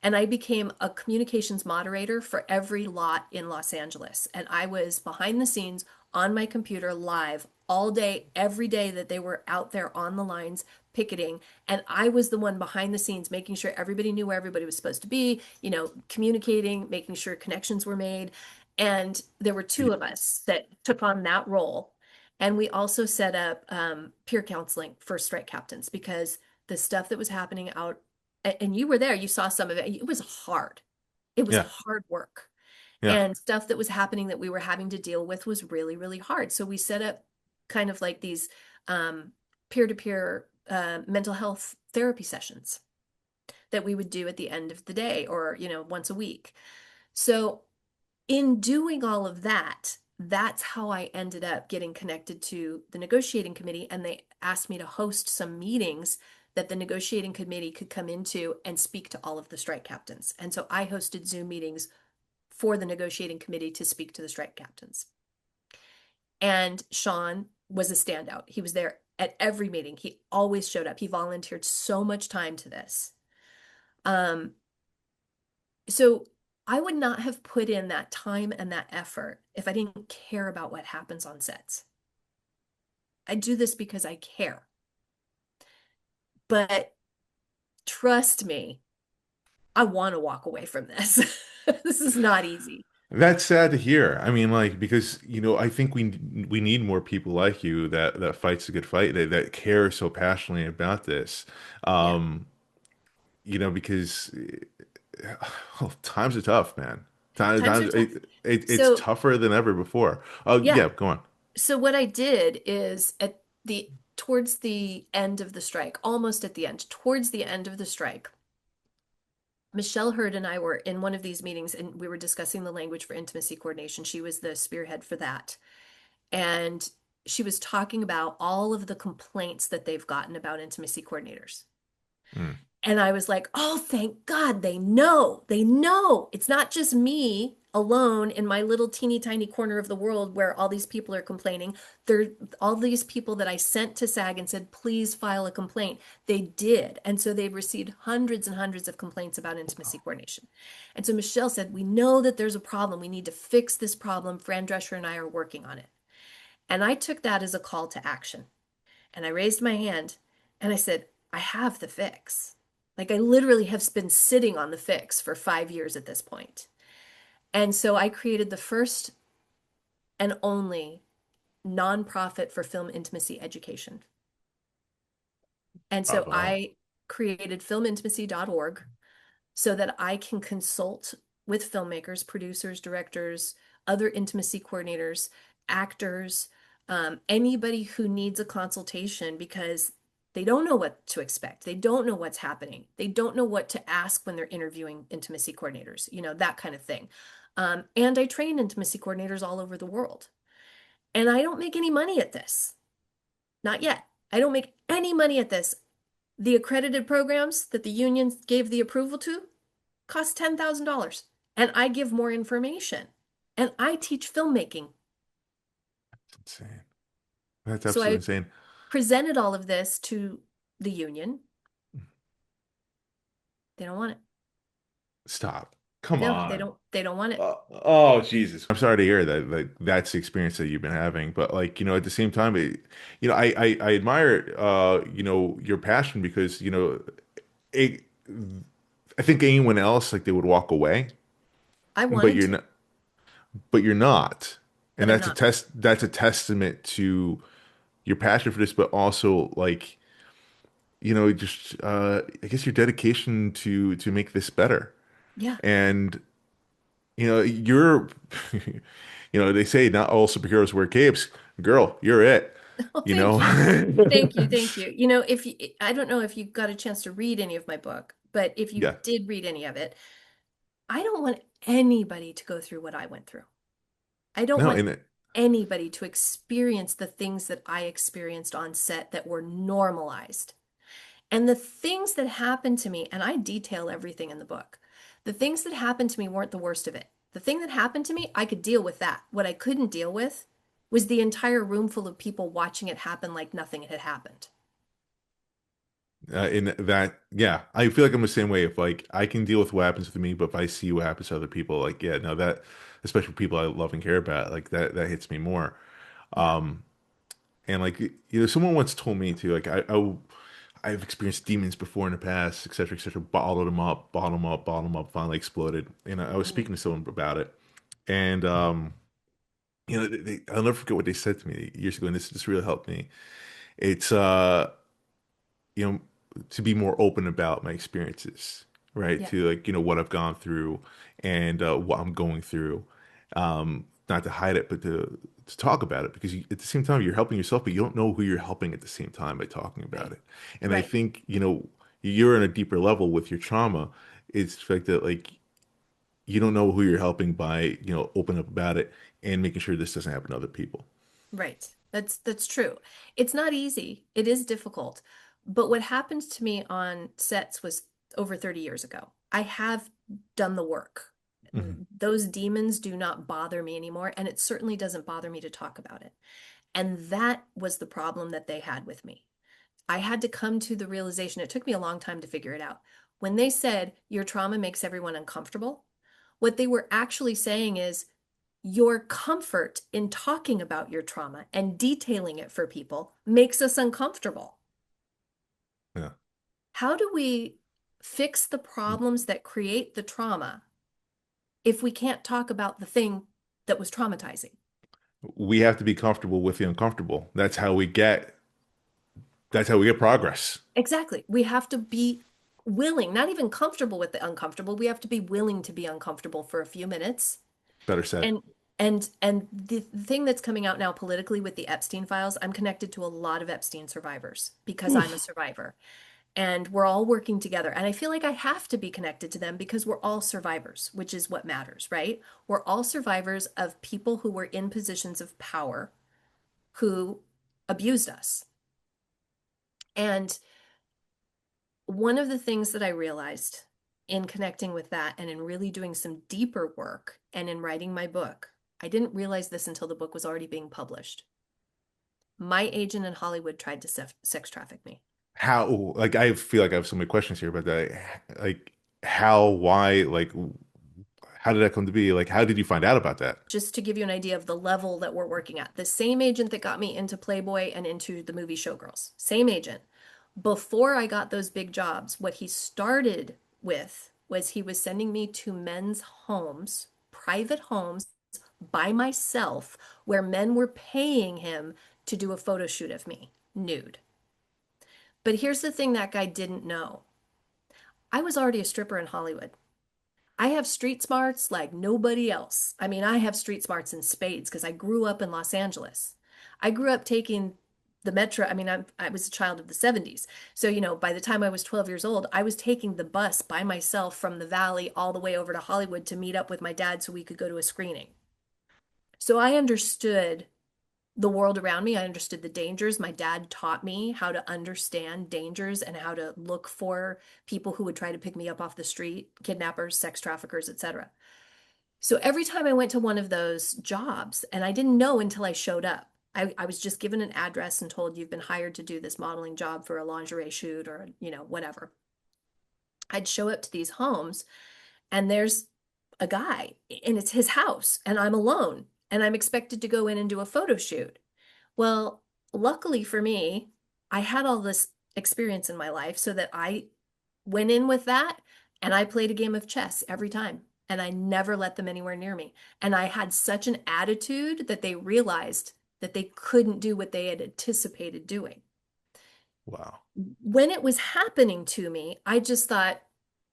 And I became a communications moderator for every lot in Los Angeles. And I was behind the scenes on my computer live all day, every day that they were out there on the lines picketing. And I was the one behind the scenes making sure everybody knew where everybody was supposed to be, communicating, making sure connections were made. And there were two Y- of us that took on that role. And we also set up peer counseling for strike captains because the stuff that was happening out, and you were there, you saw some of it. It was hard. It was Yeah. hard work. Yeah. And stuff that was happening that we were having to deal with was really, really hard. So we set up kind of like these um, peer-to-peer mental health therapy sessions that we would do at the end of the day or, once a week. So in doing all of that, that's how I ended up getting connected to the negotiating committee. And they asked me to host some meetings that the negotiating committee could come into and speak to all of the strike captains. And so I hosted Zoom meetings for the negotiating committee to speak to the strike captains. And Sean was a standout. He was there at every meeting. He always showed up. He volunteered so much time to this. Um, so I would not have put in that time and that effort if I didn't care about what happens on sets. I do this because I care. But trust me, I want to walk away from this. This is not easy. That's sad to hear. I mean, like, because, I think we need more people like you that fights a good fight, that care so passionately about this. Yeah. Um, because times are tough, man. Times are Times tough. it's So, tougher than ever before. Oh, yeah. yeah, go on. So what I did is at the towards the end of the strike, almost at the end, towards the end of the strike, Michelle Hurd and I were in one of these meetings and we were discussing the language for intimacy coordination. She was the spearhead for that. And she was talking about all of the complaints that they've gotten about intimacy coordinators. Mm. And I was like, oh, thank God they know. They know. It's not just me alone in my little teeny tiny corner of the world where all these people are complaining. They're all these people that I sent to SAG and said, please file a complaint. They did. And so they've received hundreds and hundreds of complaints about intimacy coordination. And so Michelle said, we know that there's a problem. We need to fix this problem. Fran Drescher and I are working on it. And I took that as a call to action. And I raised my hand and I said, I have the fix. Like I literally have been sitting on the fix for 5 years at this point. And so I created the first and only nonprofit for film intimacy education. And so Wow. I created filmintimacy.org so that I can consult with filmmakers, producers, directors, other intimacy coordinators, actors, anybody who needs a consultation because they don't know what to expect. They don't know what's happening. They don't know what to ask when they're interviewing intimacy coordinators, that kind of thing. And I train intimacy coordinators all over the world. And I don't make any money at this. Not yet. I don't make any money at this. The accredited programs that the union gave the approval to cost $10,000. And I give more information. And I teach filmmaking. That's insane. That's So absolutely I insane. presented all of this to the union. They don't want it. Stop. Come No, on. they don't want it. Oh, Jesus. I'm sorry to hear that. Like that's the experience that you've been having. But like, at the same time, I admire your passion because, it, I think anyone else like they would walk away, I but wanted you're to, not but you're not. And but I'm not. that's a testament to your passion for this, but also like, just I guess your dedication to make this better. Yeah. And you're they say not all superheroes wear capes. Girl, you're it, Oh, you know? thank you. Thank you. Thank you. If you, I don't know if you got a chance to read any of my book, but if you Yeah. did read any of it, I don't want anybody to go through what I went through. I don't No, want and anybody to experience the things that I experienced on set that were normalized. And the things that happened to me, and I detail everything in the book, the things that happened to me weren't the worst of it. The thing that happened to me, I could deal with that. What I couldn't deal with was the entire room full of people watching it happen like nothing had happened. In that, yeah, I feel like I'm the same way. If like I can deal with what happens to me, but if I see what happens to other people, like yeah, no, that especially people I love and care about, like that hits me more. Yeah. And like someone once told me too, like I've experienced demons before in the past, et cetera, bottled them up, bottled them up, finally exploded. And I was Mhm. speaking to someone about it, and I'll never forget what they said to me years ago, and this really helped me. It's you know, to be more open about my experiences, right? Yeah. To like, what I've gone through and what I'm going through. Not to hide it, but to talk about it because at the same time you're helping yourself, but you don't know who you're helping at the same time by talking about Right. it. And I Right. think, you're in a deeper level with your trauma. It's the fact that like you don't know who you're helping by, open up about it and making sure this doesn't happen to other people. Right. That's true. It's not easy. It is difficult. But what happened to me on sets was over 30 years ago. I have done the work. Hmm. Those demons do not bother me anymore, and it certainly doesn't bother me to talk about it. And that was the problem that they had with me. I had to come to the realization, it took me a long time to figure it out. When they said your trauma makes everyone uncomfortable, what they were actually saying is your comfort in talking about your trauma and detailing it for people makes us uncomfortable. Yeah. How do we fix the problems that create the trauma if we can't talk about the thing that was traumatizing? We have to be comfortable with the uncomfortable. That's how we get progress. Exactly. We have to be willing, not even comfortable with the uncomfortable. We have to be willing to be uncomfortable for a few minutes. Better said. And and the thing that's coming out now politically with the Epstein files, I'm connected to a lot of Epstein survivors because I'm a Oof. survivor. And we're all working together. And I feel like I have to be connected to them because we're all survivors, which is what matters, right? We're all survivors of people who were in positions of power who abused us. And one of the things that I realized in connecting with that and in really doing some deeper work and in writing my book, I didn't realize this until the book was already being published. My agent in Hollywood tried to sex traffic me. How, like, I feel like I have so many questions here about that. Like, how, why, like, how did that come to be? Like, how did you find out about that? Just to give you an idea of the level that we're working at. The same agent that got me into Playboy and into the movie Showgirls, same agent. Before I got those big jobs, what he started with was he was sending me to men's homes, private homes by myself, where men were paying him to do a photo shoot of me, nude. But here's the thing that guy didn't know. I was already a stripper in Hollywood. I have street smarts like nobody else. I mean, I have street smarts in spades because I grew up in Los Angeles. I grew up taking the metro. I mean, I was a child of the 70s. So, by the time I was 12 years old, I was taking the bus by myself from the valley all the way over to Hollywood to meet up with my dad so we could go to a screening. So I understood the world around me. I understood the dangers. My dad taught me how to understand dangers and how to look for people who would try to pick me up off the street, kidnappers, sex traffickers, etc. So every time I went to one of those jobs, and I didn't know until I showed up, I was just given an address and told you've been hired to do this modeling job for a lingerie shoot or, whatever. I'd show up to these homes and there's a guy and it's his house and I'm alone and I'm expected to go in and do a photo shoot. Well, luckily for me, I had all this experience in my life so that I went in with that and I played a game of chess every time. And I never let them anywhere near me. And I had such an attitude that they realized that they couldn't do what they had anticipated doing. Wow. When it was happening to me, I just thought,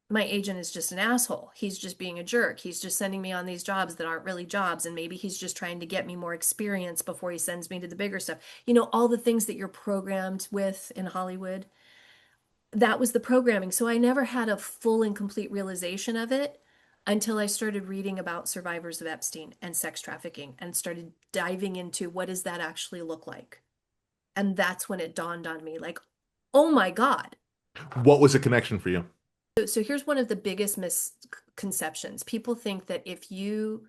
my agent is just an asshole. He's just being a jerk. He's just sending me on these jobs that aren't really jobs. And maybe he's just trying to get me more experience before he sends me to the bigger stuff. All the things that you're programmed with in Hollywood, that was the programming. So I never had a full and complete realization of it until I started reading about survivors of Epstein and sex trafficking and started diving into what does that actually look like. And that's when it dawned on me like, oh my God. What was the connection for you? So here's one of the biggest misconceptions. People think that if you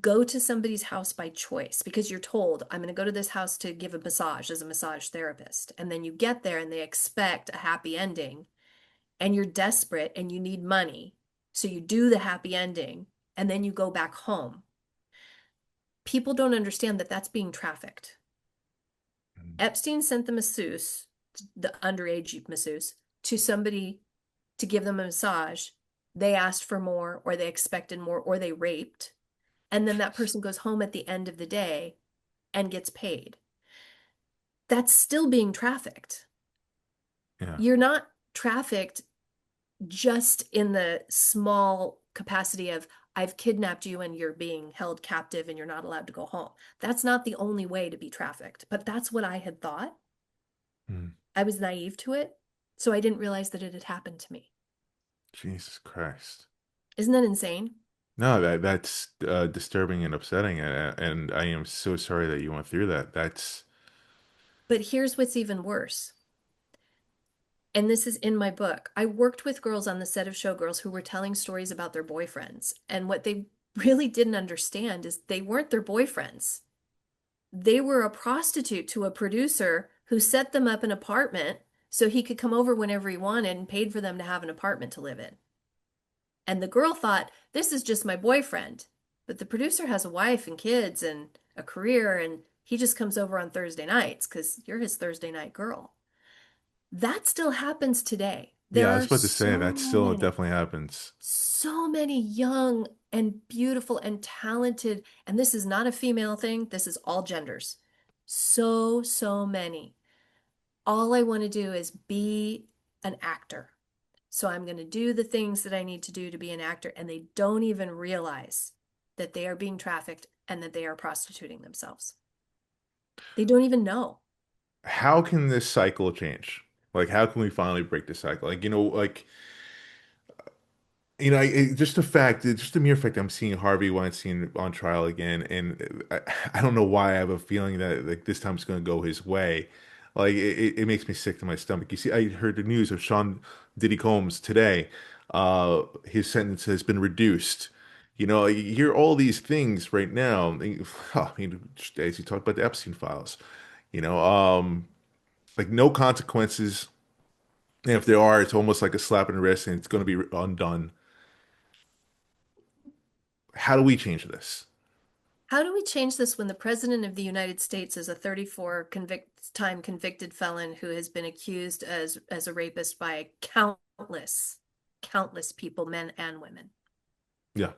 Go to somebody's house by choice because you're told, I'm going to go to this house to give a massage as a massage therapist. And then you get there and they expect a happy ending and you're desperate and you need money. So you do the happy ending and then you go back home. People don't understand that that's being trafficked. Epstein sent the masseuse, the underage masseuse, to somebody to give them a massage. They asked for more, or they expected more, or they raped. And then that person goes home at the end of the day and gets paid. That's still being trafficked. Yeah. You're not trafficked just in the small capacity of, I've kidnapped you and you're being held captive and you're not allowed to go home. That's not the only way to be trafficked, but that's what I had thought. Mm. I was naive to it, so I didn't realize that it had happened to me. Jesus Christ. Isn't that insane? No, that's disturbing and upsetting, and I am so sorry that you went through that. That's But here's what's even worse. And this is in my book. I worked with girls on the set of Showgirls who were telling stories about their boyfriends. And what they really didn't understand is they weren't their boyfriends. They were a prostitute to a producer who set them up an apartment so he could come over whenever he wanted and paid for them to have an apartment to live in. And the girl thought, this is just my boyfriend. But the producer has a wife and kids and a career, and he just comes over on Thursday nights because you're his Thursday night girl. That still happens today. yeah, There I was are about to say that still definitely happens. so many young and beautiful and talented, and this is not a female thing, this is all genders. So many. All I want to do is be an actor. So I'm going to do the things that I need to do to be an actor, and they don't even realize that they are being trafficked and that they are prostituting themselves. They don't even know. How can this cycle change? Like, how can we finally break the cycle? Like, just the fact, just the mere fact I'm seeing Harvey Weinstein on trial again, and I don't know why I have a feeling that like this time it's going to go his way. Like, it makes me sick to my stomach. You see, I heard the news of Sean Diddy Combs today. His sentence has been reduced. You hear all these things right now. I mean, just as you talk about the Epstein files, you know, um, like no consequences. And if there are, it's almost like a slap in the wrist, and it's going to be undone. How do we change this? How do we change this when the President of the United States is a 34 time convicted felon who has been accused as a rapist by countless people, men and women? Yeah.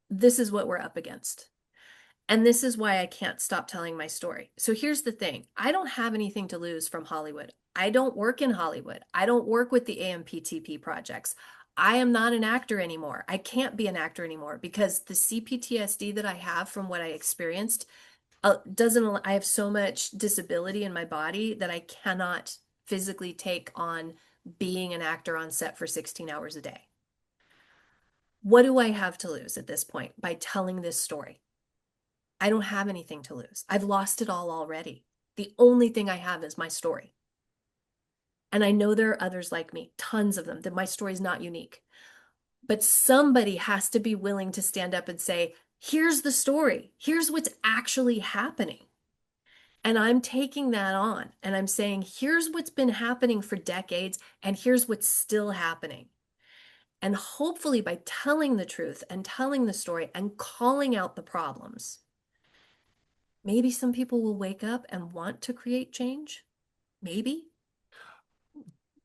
This is what we're up against. And this is why I can't stop telling my story. So here's the thing. I don't have anything to lose from Hollywood. I don't work in Hollywood. I don't work with the AMPTP projects. I am not an actor anymore. I can't be an actor anymore because the CPTSD that I have from what I experienced doesn't, I have so much disability in my body that I cannot physically take on being an actor on set for 16 hours a day. What do I have to lose at this point by telling this story? I don't have anything to lose. I've lost it all already. The only thing I have is my story. And I know there are others like me, tons of them, that my story is not unique. But somebody has to be willing to stand up and say, here's the story. Here's what's actually happening. And I'm taking that on and I'm saying, here's what's been happening for decades, and here's what's still happening. And hopefully, by telling the truth and telling the story and calling out the problems, maybe some people will wake up and want to create change. Maybe.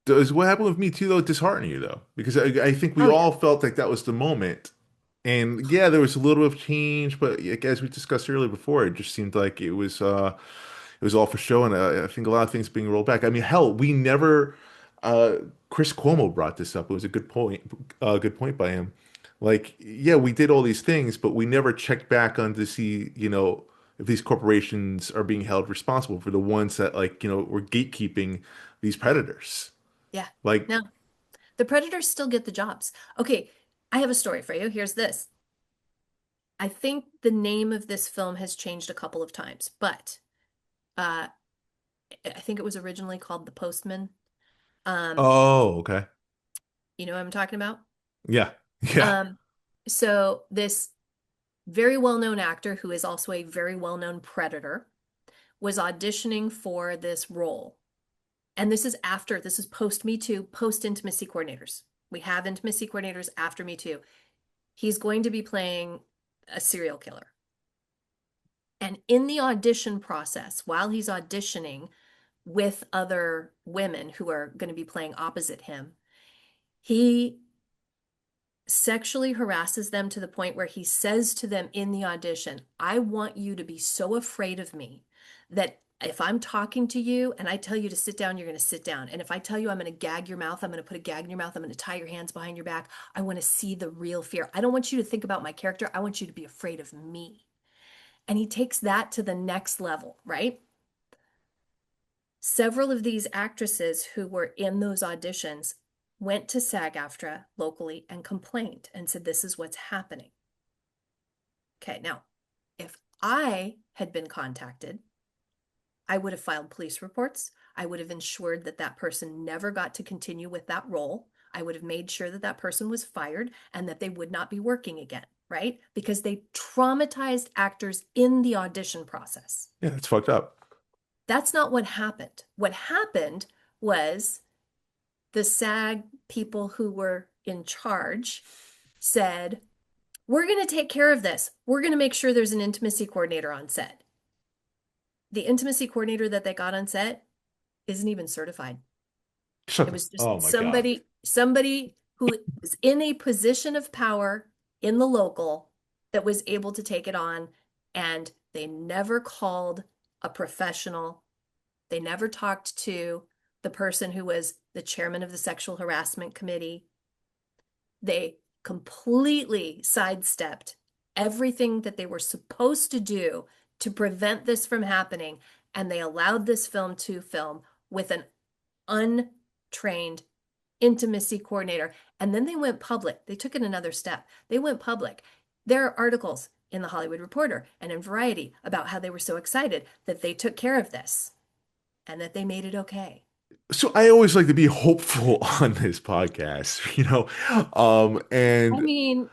Does what happened with me too, though, dishearten you, though? Because I think we Oh, yeah. all felt like that was the moment. And yeah, there was a little bit of change, but like, as we discussed earlier before, it just seemed like it was all for show. And I think a lot of things being rolled back. I mean, hell, we never, uh, Chris Cuomo brought this up. It was a good point by him. Like, yeah, we did all these things, but we never checked back on to see, if these corporations are being held responsible for the ones that like, were gatekeeping these predators. Yeah. Like, No, the predators still get the jobs. Okay, I have a story for you. Here's this. I think the name of this film has changed a couple of times, but uh, I think it was originally called The Postman. Um, oh, okay. you know what I'm talking about? Yeah. Yeah. Um, so this very well-known actor who is also a very well-known predator, was auditioning for this role. And this is post Me Too, post intimacy coordinators. We have intimacy coordinators after Me Too. He's going to be playing a serial killer. And in the audition process, while he's auditioning with other women who are going to be playing opposite him, he sexually harasses them to the point where he says to them in the audition, I want you to be so afraid of me that if I'm talking to you and I tell you to sit down, you're going to sit down. And if I tell you I'm going to gag your mouth, I'm going to put a gag in your mouth. I'm going to tie your hands behind your back. I want to see the real fear. I don't want you to think about my character. I want you to be afraid of me. And he takes that to the next level, right? Several of these actresses who were in those auditions went to SAG-AFTRA locally and complained and said, this is what's happening. Okay, now, if I had been contacted, I would have filed police reports. I would have ensured that that person never got to continue with that role. I would have made sure that that person was fired and that they would not be working again, right? Because they traumatized actors in the audition process. Yeah, it's fucked up. That's not what happened. What happened was the SAG people who were in charge said, we're going to take care of this. We're going to make sure there's an intimacy coordinator on set. The intimacy coordinator that they got on set isn't even certified. Shut It the, was just oh my God. somebody who was in a position of power in the local that was able to take it on, and they never called a professional. They never talked to the person who was the chairman of the sexual harassment committee. They completely sidestepped everything that they were supposed to do to prevent this from happening, and they allowed this film to film with an untrained intimacy coordinator. And then they went public. They took it another step. They went public. There are articles in the Hollywood Reporter and in Variety about how they were so excited that they took care of this and that they made it okay. So I always like to be hopeful on this podcast, I and mean,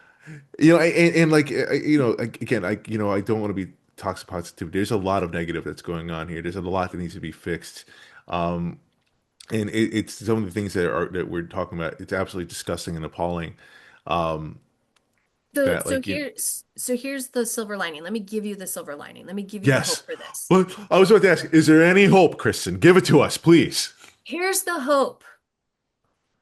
and like again, I don't want to be toxic positivity. There's a lot of negative that's going on here. There's a lot that needs to be fixed. Um, and it's some of the things that we're talking about. It's absolutely disgusting and appalling. Um, so that so like you here's the silver lining. Let me give you the silver lining. Let me give you the Yes. hope for this. Well, I was about to ask, is there any hope, Kristen? Give it to us, please. Here's the hope.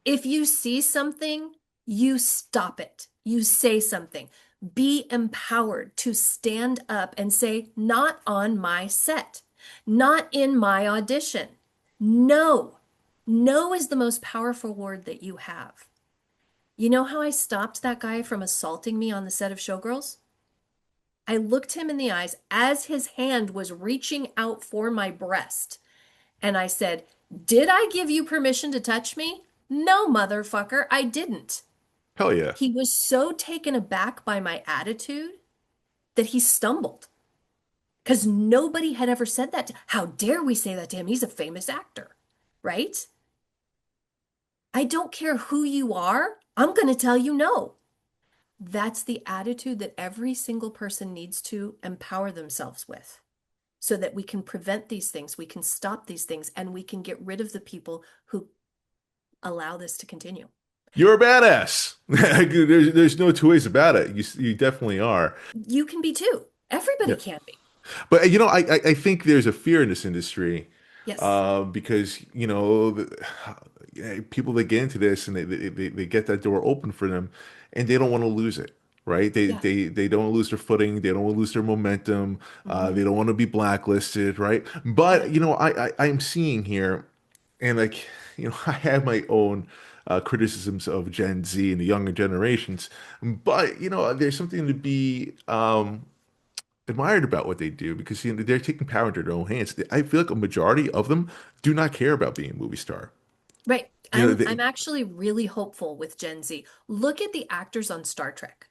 If you see something, you stop it. You say something. Be empowered to stand up and say, not on my set, not in my audition. No. No is the most powerful word that you have. You know how I stopped that guy from assaulting me on the set of Showgirls? I looked him in the eyes as his hand was reaching out for my breast. And I said, did I give you permission to touch me? No, motherfucker, I didn't. Hell yeah. He was so taken aback by my attitude that he stumbled because nobody had ever said that. How dare we say that to him? He's a famous actor, right? I don't care who you are. I'm going to tell you no. That's the attitude that every single person needs to empower themselves with so that we can prevent these things, we can stop these things, and we can get rid of the people who allow this to continue. You're a badass. There's no two ways about it. You definitely are. You can be too. Yeah. Everybody can be. But I think there's a fear in this industry, Yes. because people that get into this and they get that door open for them, and they don't want to lose it, right? Yeah. They don't want to lose their footing, they don't want to lose their momentum, they Hmm. don't want to be blacklisted, right? But Yep. I'm seeing here, and like I have my own criticisms of Gen Z and the younger generations, but there's something to be admired about what they do because they're taking power into their own hands. I feel like a majority of them do not care about being a movie star. Right. You know, I'm actually really hopeful with Gen Z. Look at the actors on Star Trek.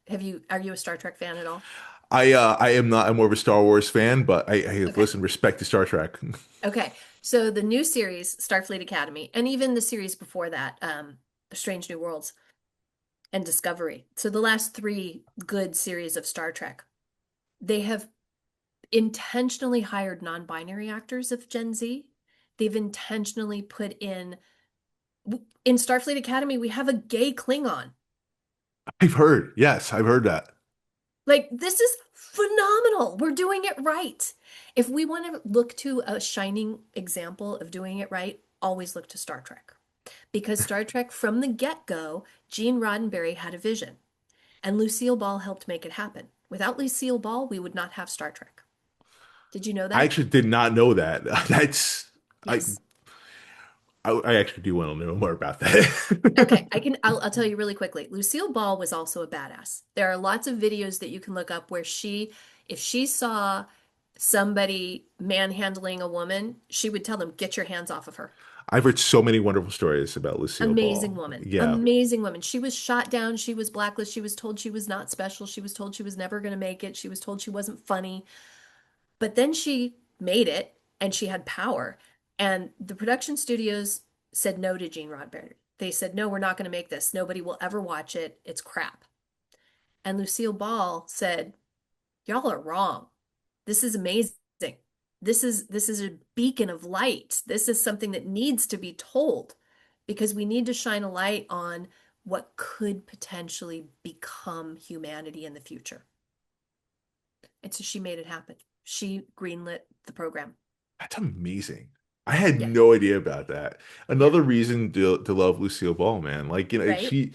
Are you a Star Trek fan at all? I am not. I'm more of a Star Wars fan, but I Okay. listen, respect to Star Trek. Okay. So the new series, Starfleet Academy, and even the series before that, Strange New Worlds and Discovery. So the last three good series of Star Trek. They have intentionally hired non-binary actors of Gen Z. They've intentionally put in Starfleet Academy, we have a gay Klingon. I've heard. Yes, I've heard that. Like, this is phenomenal. We're doing it right. If we want to look to a shining example of doing it right, always look to Star Trek. Because Star Trek, from the get-go, Gene Roddenberry had a vision, and Lucille Ball helped make it happen. Without Lucille Ball, we would not have Star Trek. Did you know I that? actually did not know that. That's I Yes. I actually do want to know more about that. Okay, I'll tell you really quickly. Lucille Ball was also a badass. There are lots of videos that you can look up where if she saw somebody manhandling a woman, she would tell them, "Get your hands off of her." I've heard so many wonderful stories about Lucille Amazing Ball. woman. Yeah, Amazing woman. She was shot down, she was blacklisted, she was told she was not special, she was told she was never going to make it, she was told she wasn't funny. But then she made it and she had power. And the production studios said no to Gene Roddenberry. They said, no, we're not going to make this. Nobody will ever watch it. It's crap. And Lucille Ball said, y'all are wrong. This is amazing. This is a beacon of light. This is something that needs to be told because we need to shine a light on what could potentially become humanity in the future. And so she made it happen. She greenlit the program. that's amazing. I had Yeah. no idea about that. Yeah. Another reason to love Lucille Ball, man. Like, Right?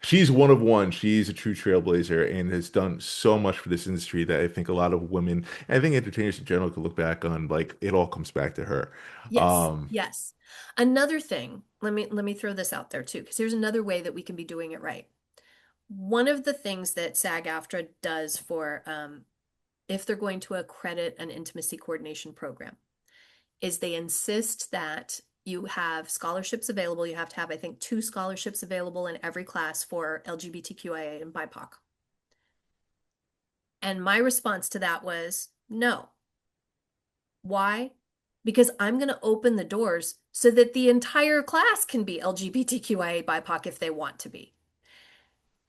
she's one of one. She's a true trailblazer and has done so much for this industry that I think a lot of women, and I think entertainers in general, could look back on. Like, it all comes back to her. Yes. Um, Yes. Another thing, let me throw this out there too, because here's another way that we can be doing it right. One of the things that SAG-AFTRA does for if they're going to accredit an intimacy coordination program is they insist that you have scholarships available. You have to have, I think, 2 scholarships available in every class for LGBTQIA and BIPOC. And my response to that was no. Why? Because I'm going to open the doors so that the entire class can be LGBTQIA BIPOC if they want to be.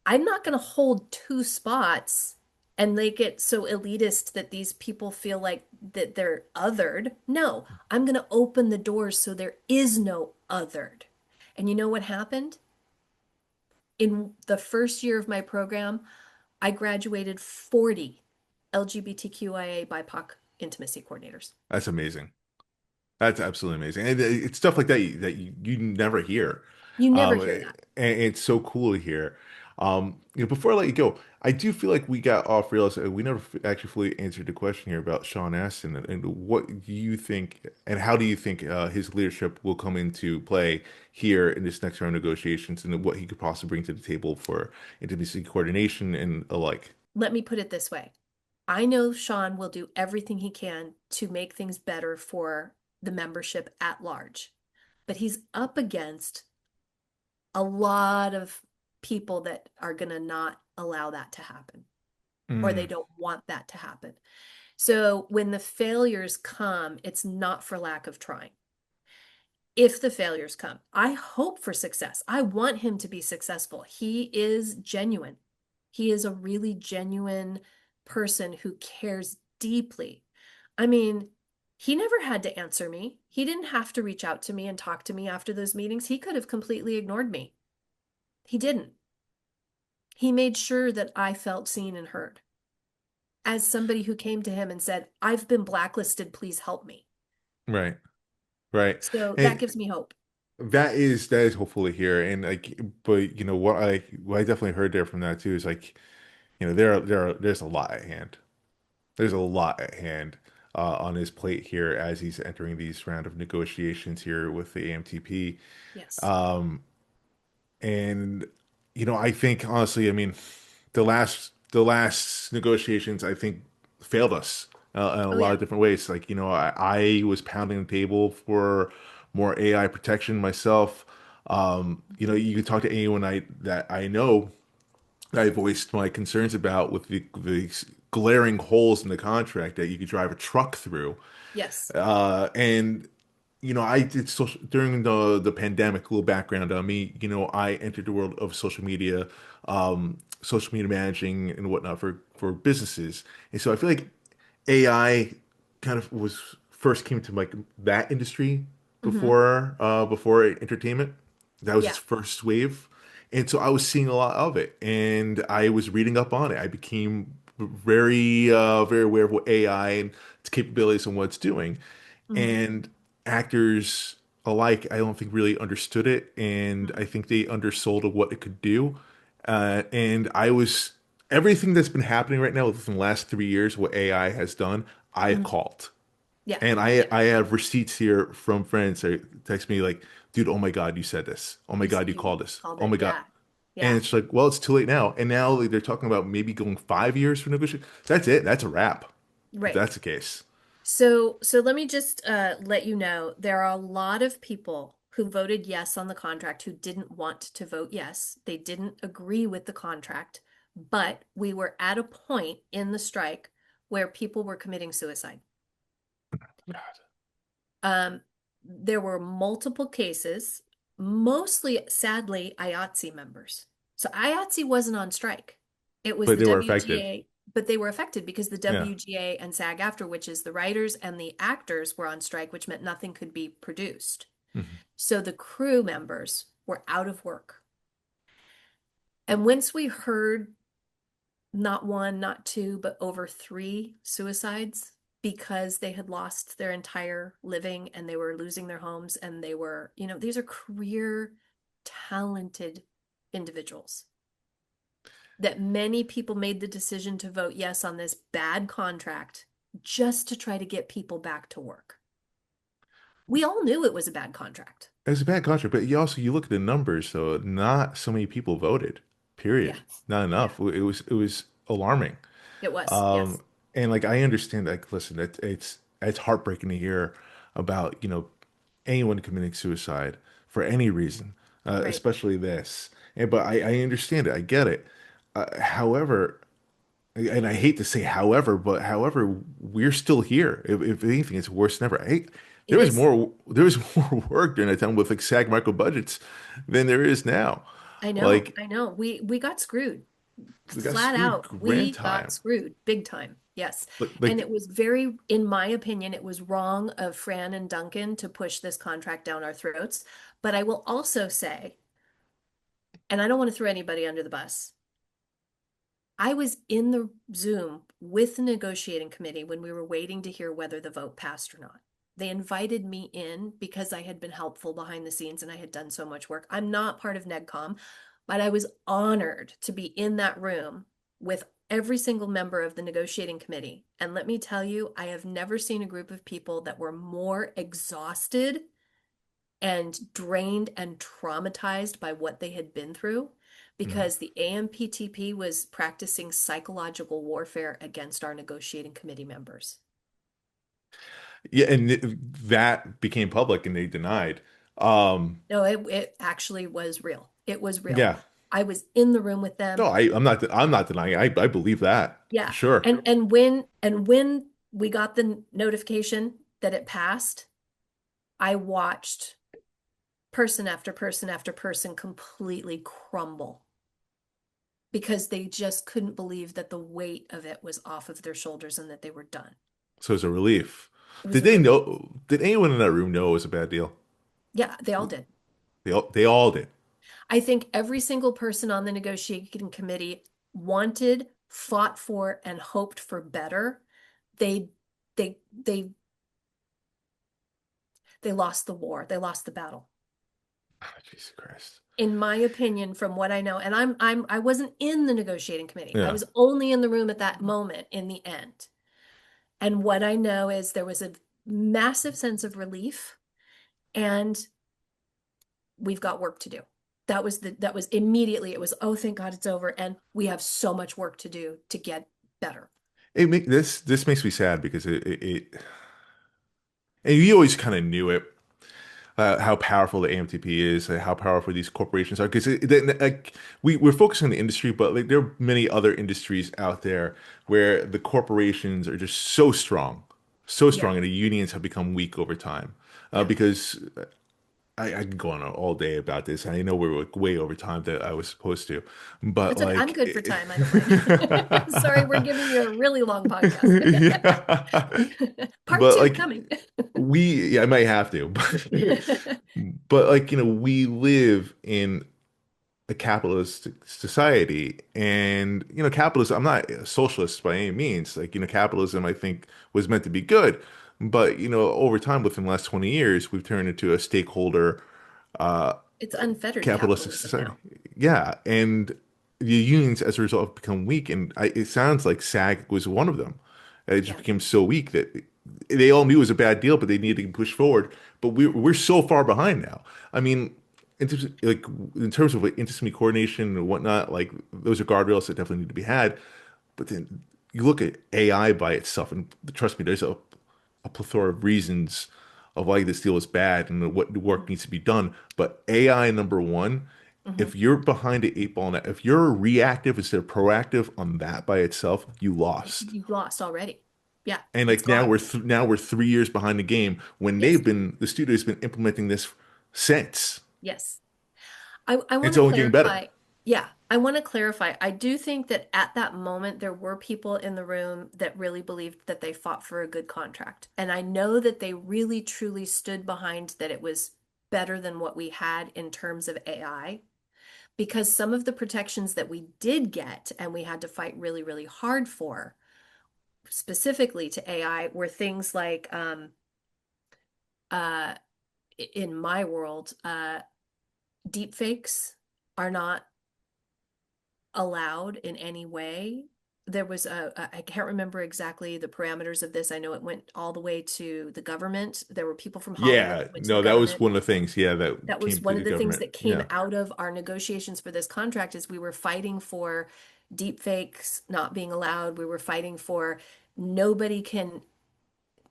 I'm not going to hold 2 spots and make it so elitist that these people feel like that they're othered. No, I'm going to open the doors so there is no othered. And you know what happened? In the first year of my program, I graduated 40 LGBTQIA BIPOC intimacy coordinators. that's amazing. That's absolutely amazing. And it's stuff like that you never hear. You never hear And that. it's so cool to hear. Before I let you go, I do feel like we got off rails. We never actually fully answered the question here about Sean Astin and what do you think and how do you think his leadership will come into play here in this next round of negotiations and what he could possibly bring to the table for intimacy coordination and alike. Let me put it this way. I know Sean will do everything he can to make things better for the membership at large, but he's up against a lot of people that are going to not allow that to happen or they Mm, don't want that to happen. So when the failures come, it's not for lack of trying. If the failures come, I hope for success. I want him to be successful. He is genuine. He is a really genuine person who cares deeply. I mean, he never had to answer me. He didn't have to reach out to me and talk to me after those meetings. He could have completely ignored me. He didn't. He made sure that I felt seen and heard as somebody who came to him and said, I've been blacklisted. Please help me. right, right. So that And gives me hope. that is hopefully here. And like, but what I definitely heard there from that too is like, there's a lot at hand. There's a lot at hand on his plate here as he's entering these round of negotiations here with the AMTP. Yes. Um, and I think honestly, I mean, the last negotiations I think failed us in a Oh, lot yeah. of different ways. Like, I was pounding the table for more AI protection myself. You can talk to anyone that I know I voiced my concerns about with the glaring holes in the contract that you could drive a truck through. Yes. And I did social during the pandemic. A little background on me. I entered the world of social media managing and whatnot for businesses. And so I feel like AI kind of was first came to like that industry Hmm. before entertainment. That was its Yeah. first wave. And so I was seeing a lot of it, and I was reading up on it. I became very aware of what AI and its capabilities and what it's doing. Hmm. And actors alike, I don't think really understood it, and I think they undersold what it could do. And I was everything that's been happening right now within the last 3 years, what AI has done, I Hmm. called. Yeah. And I Yeah. I have receipts here from friends that text me like, dude, oh my God, you said this. Oh my God, you You called this. called Oh it. my God. Yeah. And Yeah. it's like, well, it's too late now. And now like, they're talking about maybe going 5 years for negotiation. That's it. That's a wrap. If Right. that's the case. So let me just let you know there are a lot of people who voted yes on the contract who didn't want to vote yes. They didn't agree with the contract, but we were at a point in the strike where people were committing suicide. Um, there were multiple cases, mostly, sadly, IATSE members. So IATSE wasn't on strike. It was But the they were affected. WGA, but they were affected because the Yeah. WGA and SAG-AFTRA, which is the writers and the actors, were on strike, which meant nothing could be produced. Mhm. So the crew members were out of work. And once we heard not one, not two, but over three suicides because they had lost their entire living and they were losing their homes and they were, these are career talented individuals that many people made the decision to vote yes on this bad contract just to try to get people back to work. We all knew it was a bad contract. It was a bad contract, but you look at the numbers, so not so many people voted. Yeah. Period. Not Yeah. enough. It was alarming. It was. Um, Yes. and like I understand, like listen, it's heartbreaking to hear about anyone committing suicide for any reason, Right. especially this. But I understand it. I get it. However, and I hate to say however, we're still here. If anything, it's worse than ever. It is. There was more work during that time with like SAG micro budgets than there is now. I know. Like I know. We got screwed. we got Flat screwed out, grand we got time. screwed big time. Yes. And Like it was very, in my opinion, it was wrong of Fran and Duncan to push this contract down our throats. But I will also say, and I don't want to throw anybody under the bus, I was in the Zoom with the negotiating committee when we were waiting to hear whether the vote passed or not. They invited me in because I had been helpful behind the scenes and I had done so much work. I'm not part of NEGCOM, but I was honored to be in that room with every single member of the negotiating committee. And let me tell you, I have never seen a group of people that were more exhausted and drained and traumatized by what they had been through because the AMPTP was practicing psychological warfare against our negotiating committee members. yeah, and that became public and they denied. Um, No, it actually was real. It was real. yeah. I was in the room with them. No, I'm not denying it. I believe that for Yeah. sure. And when we got the notification that it passed, I watched person after person after person completely crumble because they just couldn't believe that the weight of it was off of their shoulders and that they were done. So it's a relief. It was Did a they relief. know? Did anyone in that room know it was a bad deal? Yeah, they all did. They all did. I think every single person on the negotiating committee wanted, fought for, and hoped for better. They they they they lost the war. They lost the battle. Oh, Jesus Christ. In my opinion, from what I know, and I wasn't in the negotiating committee. I Yeah. was only in the room at that moment in the end. And what I know is there was a massive sense of relief and we've got work to do. That was immediately it was, oh, thank God it's over. And we have so much work to do to get better. This makes me sad because and you always kind of knew it, how powerful the AMTP is, how powerful these corporations are. Because like we're focusing on the industry, but like there are many other industries out there where the corporations are just so strong, Yeah. and the unions have become weak over time. Yeah. because I can go on all day about this. I know we're like way over time that I was supposed to, but That's okay. I'm like, good for time. I don't mind. Sorry, we're giving you a really long podcast. yeah, Part but two like coming. yeah, I might have to, but like, we live in a capitalist society, and capitalism, I'm not a socialist by any means. Like, capitalism, I think, was meant to be good, but over time, within the last 20 years, we've turned into a stakeholder uh It's unfettered capitalistic capitalism society. now. Yeah, and the unions as a result have become weak, and it sounds like SAG was one of them. It just Yeah. became so weak that they all knew it was a bad deal, but they needed to push forward. But we're so far behind now. I mean, in terms of like intimacy coordination and whatnot, like those are guardrails that definitely need to be had. But then you look at AI by itself, and trust me, there's a plethora of reasons of why this deal is bad and what work needs to be done. But AI, number one, Hmm. if you're behind the eight ball on that, if you're reactive instead of proactive on that by itself, you lost. You've lost already. Yeah, And it's like now gone. we're 3 years behind the game when Yes. the studio's been implementing this since. Yes. I want It's to only getting better. clarify. Yeah, I want to clarify. I do think that at that moment, there were people in the room that really believed that they fought for a good contract. And I know that they really truly stood behind that it was better than what we had in terms of AI, because some of the protections that we did get and we had to fight really, really hard for, specifically to AI, were things like, uh, in my world, deep fakes are not allowed in any way. There was I can't remember exactly the parameters of this. I know it went all the way to the government. There were people from Hollywood Yeah, that went to the no, that was government. one of the things, yeah, that That was came to one the of the things government. that came Yeah. out of our negotiations for this contract is we were fighting for deep fakes not being allowed. We were fighting for nobody can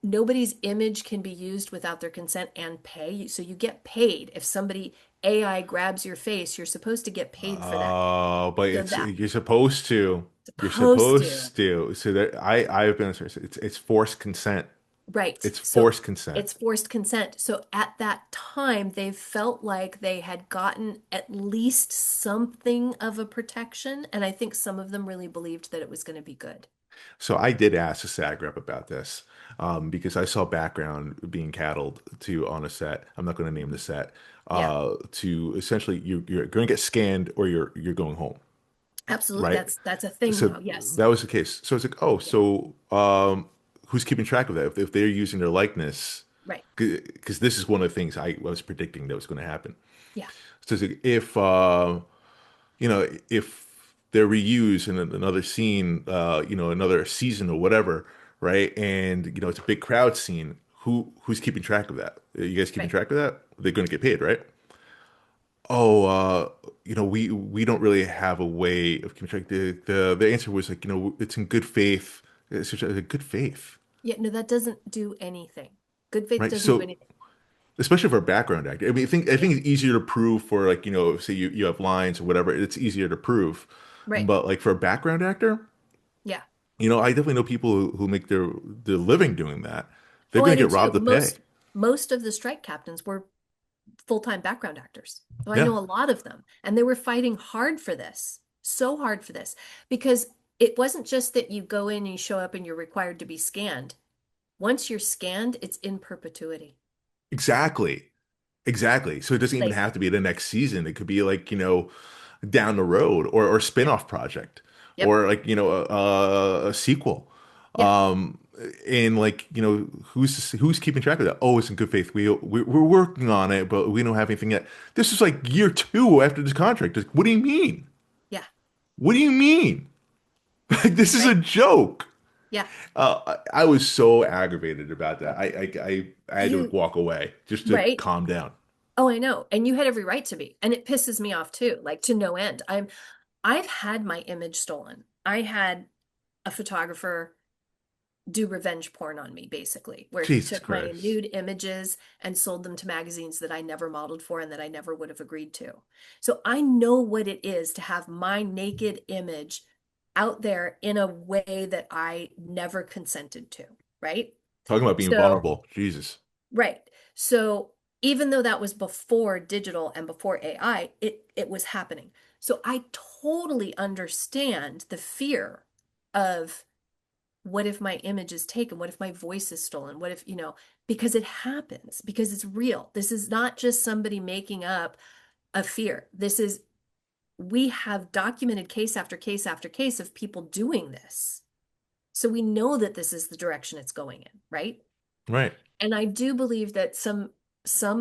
nobody's image can be used without their consent and pay. So you get paid. If somebody AI grabs your face, you're supposed to get paid for that. Oh, but So it's that you're supposed to. You're supposed to. supposed to. So that I've been it's forced consent. Right. It's So forced consent. it's forced consent. So at that time, they felt like they had gotten at least something of a protection. And I think some of them really believed that it was going to be good. So I did ask a SAG rep about this because I saw background being cattled to on a set. I'm not going to name the set. Yeah, To essentially you're going to get scanned or you're going home, absolutely. right? That's a thing So now. Yes. that was the case. So it's like, oh, Yeah. so who's keeping track of that? If they're using their likeness, Right. because this is one of the things I was predicting that was going to happen. Yeah. So it's like, if they're reused in another scene, another season or whatever, right? And it's a big crowd scene. Who's keeping track of that? Are you guys keeping Right. track of that? They're going to get paid, right? Oh, we don't really have a way of keeping track. The answer was like, it's in good faith. It's just a good faith, Yeah. No, that doesn't do anything. Good faith right? doesn't do So anything. especially for a background actor, I mean, I Yeah. think it's easier to prove for like, say you have lines or whatever. It's easier to prove, Right. but like for a background actor. Yeah. I definitely know people who make their living doing that. They're Oh, I gonna do get too. robbed to pay. Most of the strike captains were full-time background actors. So I Yeah, know a lot of them, and they were fighting hard for this, so hard for this, because it wasn't just that you go in and you show up and you're required to be scanned. Once you're scanned, it's in perpetuity. exactly. Exactly. So it doesn't even Like, have to be the next season. It could be like, down the road or yep, spin-off project yep, or like, a sequel. yep, Um, and like, who's keeping track of that? Oh, it's in good faith. We're working on it, but we don't have anything yet. This is like year two after this contract. Like, what do you mean? yeah, What do you mean? Like, this is a right, joke. yeah. I was so aggravated about that. I had to like You, walk away just to right. calm down. Oh, I know. And you had every right to be. And it pisses me off too, like to no end. I've had my image stolen. I had a photographer do revenge porn on me, basically, where he Jesus took my Christ. nude images and sold them to magazines that I never modeled for and that I never would have agreed to. So I know what it is to have my naked image out there in a way that I never consented to, right? Talking about being So vulnerable. Jesus. Right. So even though that was before digital and before AI, it was happening. So I totally understand the fear of what if my image is taken? What if my voice is stolen? What if, because it happens, because it's real. This is not just somebody making up a fear. We have documented case after case after case of people doing this. So we know that this is the direction it's going in, right? Right. And I do believe that some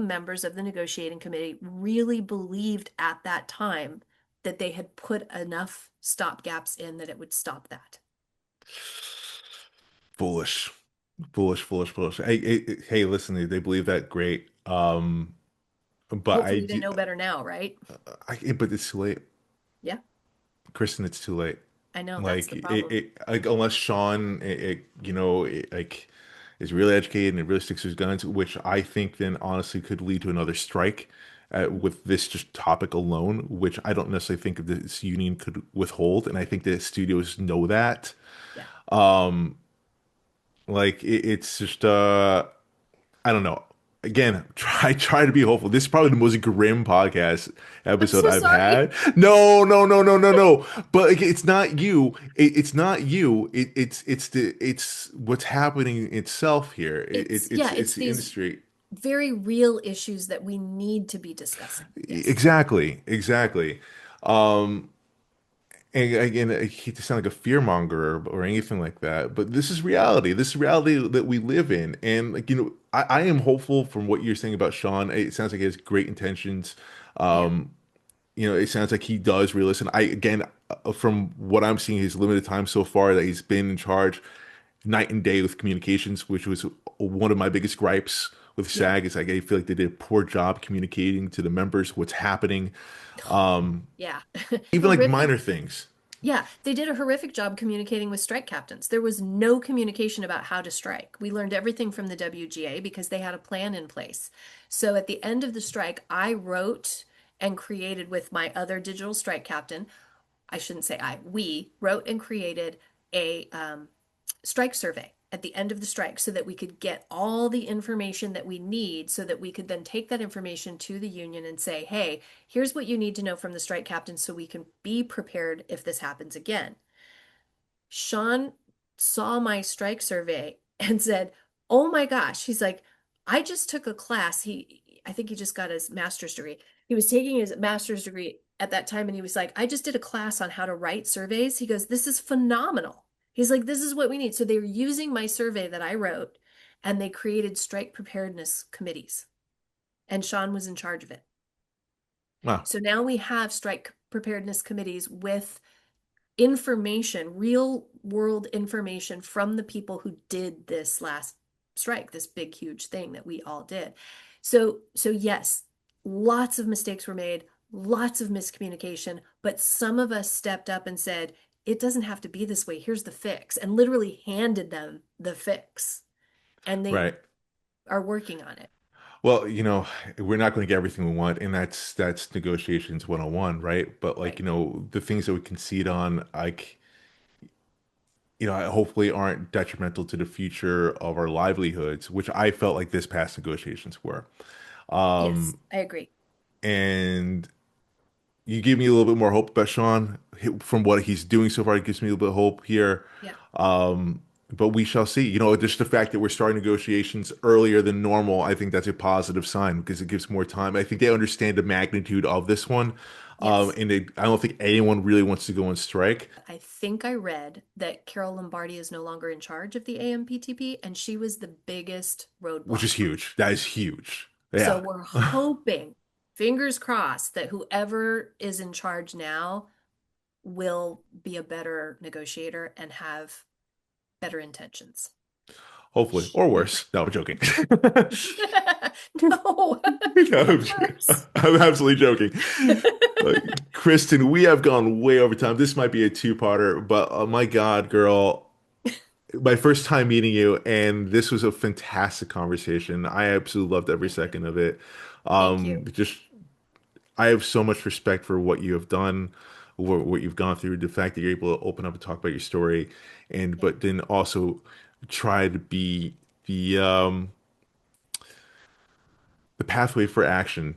members of the negotiating committee really believed at that time that they had put enough stop gaps in that it would stop that. Foolish. Foolish, foolish, foolish. Hey, listen, they believe that great. But I Hopefully they do, know better now, right? but it's too late. Yeah, Kristen, it's too late. I know that's Like the problem. like unless Sean, like is really educated and it really sticks to his guns, which I think then honestly could lead to another strike with this just topic alone, which I don't necessarily think this union could withhold, and I think the studios know that. Yeah. Like it's just I don't know. Again, try to be hopeful. This is probably the most grim podcast I'm episode so I've sorry. had. No, no, no, no, no, no. But like, it's not you. It's not you. It's what's happening itself here. It's It's the these industry. very real issues that we need to be discussing. Yes. Exactly, exactly. Um, and again, I hate to sound like a fear monger or anything like that, but this is reality. This is reality that we live in. And like, I am hopeful from what you're saying about Sean. It sounds like he has great intentions. Yeah. Um, it sounds like he does really listen. From what I'm seeing, his limited time so far that he's been in charge, night and day with communications, which was one of my biggest gripes with Yeah. SAG. Is like I feel like they did a poor job communicating to the members what's happening, Yeah. even like Horrific. minor things. Yeah, they did a horrific job communicating with strike captains. There was no communication about how to strike. We learned everything from the WGA because they had a plan in place. So at the end of the strike, I wrote and created with my other digital strike captain. I shouldn't say we wrote and created a strike survey at the end of the strike so that we could get all the information that we need so that we could then take that information to the union and say, hey, here's what you need to know from the strike captain so we can be prepared if this happens again. Sean saw my strike survey and said, "Oh my gosh." He's like, "I just took a class." I think he just got his master's degree. He was taking his master's degree at that time and he was like, "I just did a class on how to write surveys." He goes, "This is phenomenal." He's like, "This is what we need." So they were using my survey that I wrote and they created strike preparedness committees. And Sean was in charge of it. Wow. So now we have strike preparedness committees with information, real world information from the people who did this last strike, this big, huge thing that we all did. So yes, lots of mistakes were made, lots of miscommunication, but some of us stepped up and said, it doesn't have to be this way. Here's the fix, and literally handed them the fix. And they Right. are working on it. Well, we're not going to get everything we want, and that's negotiations 101, right? But like, Right. the things that we concede on, like, hopefully aren't detrimental to the future of our livelihoods, which I felt like this past negotiations were. Yes, I agree. And you give me a little bit more hope about Sean. From what he's doing so far, it gives me a little bit of hope here. Yeah. But we shall see. Just the fact that we're starting negotiations earlier than normal, I think that's a positive sign because it gives more time. I think they understand the magnitude of this one. Yes. I don't think anyone really wants to go on strike, I think I read that Carol Lombardi is no longer in charge of the AMPTP, and she was the biggest which is roadblock. huge. That is huge. So Yeah. we're hoping, fingers crossed, that whoever is in charge now will be a better negotiator and have better intentions. Hopefully, or worse. No, I'm joking. No, No, worse. I'm absolutely joking. Kristen, we have gone way over time. This might be a two-parter, but my God, girl, my first time meeting you, and this was a fantastic conversation. I absolutely loved every Thank you. second of it. Thank you. Just I have so much respect for what you have done, what you've gone through, the fact that you're able to open up and talk about your story, and Yeah. but then also try to be the the pathway for action.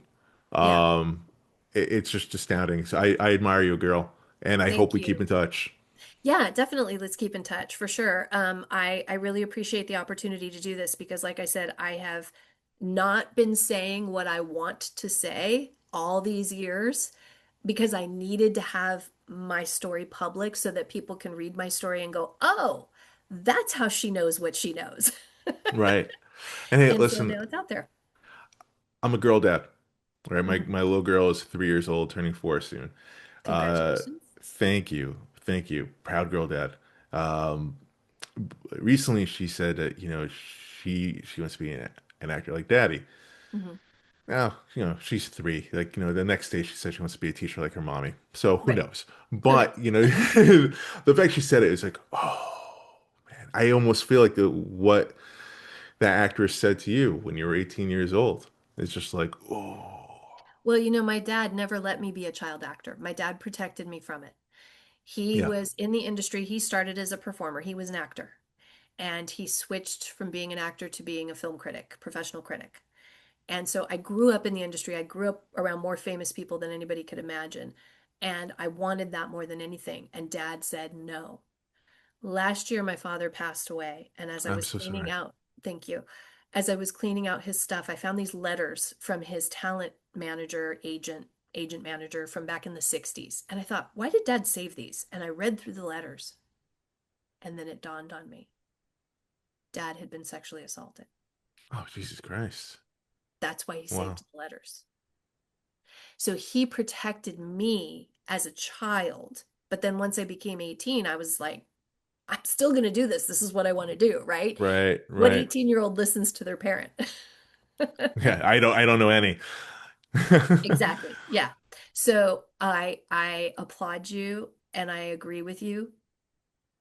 Yeah. Um, it's just astounding. So I admire you, girl, and I hope Thank we keep you. in touch. Yeah, definitely. Let's keep in touch for sure. I really appreciate the opportunity to do this because, like I said, I have not been saying what I want to say all these years because I needed to have my story public so that people can read my story and go, "Oh, that's how she knows what she knows." Right. And hey, And so listen, now it's out there. I'm a girl dad. Right. My Mhm. my little girl is 3 years old, turning four soon. Uh, Congratulations. thank you. Thank you. Proud girl dad. Um, recently she said that, she wants to be an actor like daddy. Mhm. Now, she's three. Like, the next day she said she wants to be a teacher like her mommy. So who Right. knows? But, the fact she said it is like, oh man, I almost feel like what that actress said to you when you were 18 years old. It's just like, oh, Well, my dad never let me be a child actor. My dad protected me from it. He yeah, was in the industry. He started as a performer. He was an actor. And he switched from being an actor to being a film critic, professional critic. And so I grew up in the industry. I grew up around more famous people than anybody could imagine. And I wanted that more than anything. And dad said no. Last year, my father passed away. And as I I'm was so cleaning sorry. out, thank you, as I was cleaning out his stuff, I found these letters from his talent manager, agent manager from back in the 60s. And I thought, why did dad save these? And I read through the letters. And then it dawned on me dad had been sexually assaulted. Oh, Jesus Christ. That's why he Wow. saved the letters. So he protected me as a child. But then once I became 18, I was like, I'm still going to do this. This is what I want to do, right? Right, What right. 18-year-old listens to their parent? Yeah, I don't know any. Exactly. Yeah. So I applaud you and I agree with you.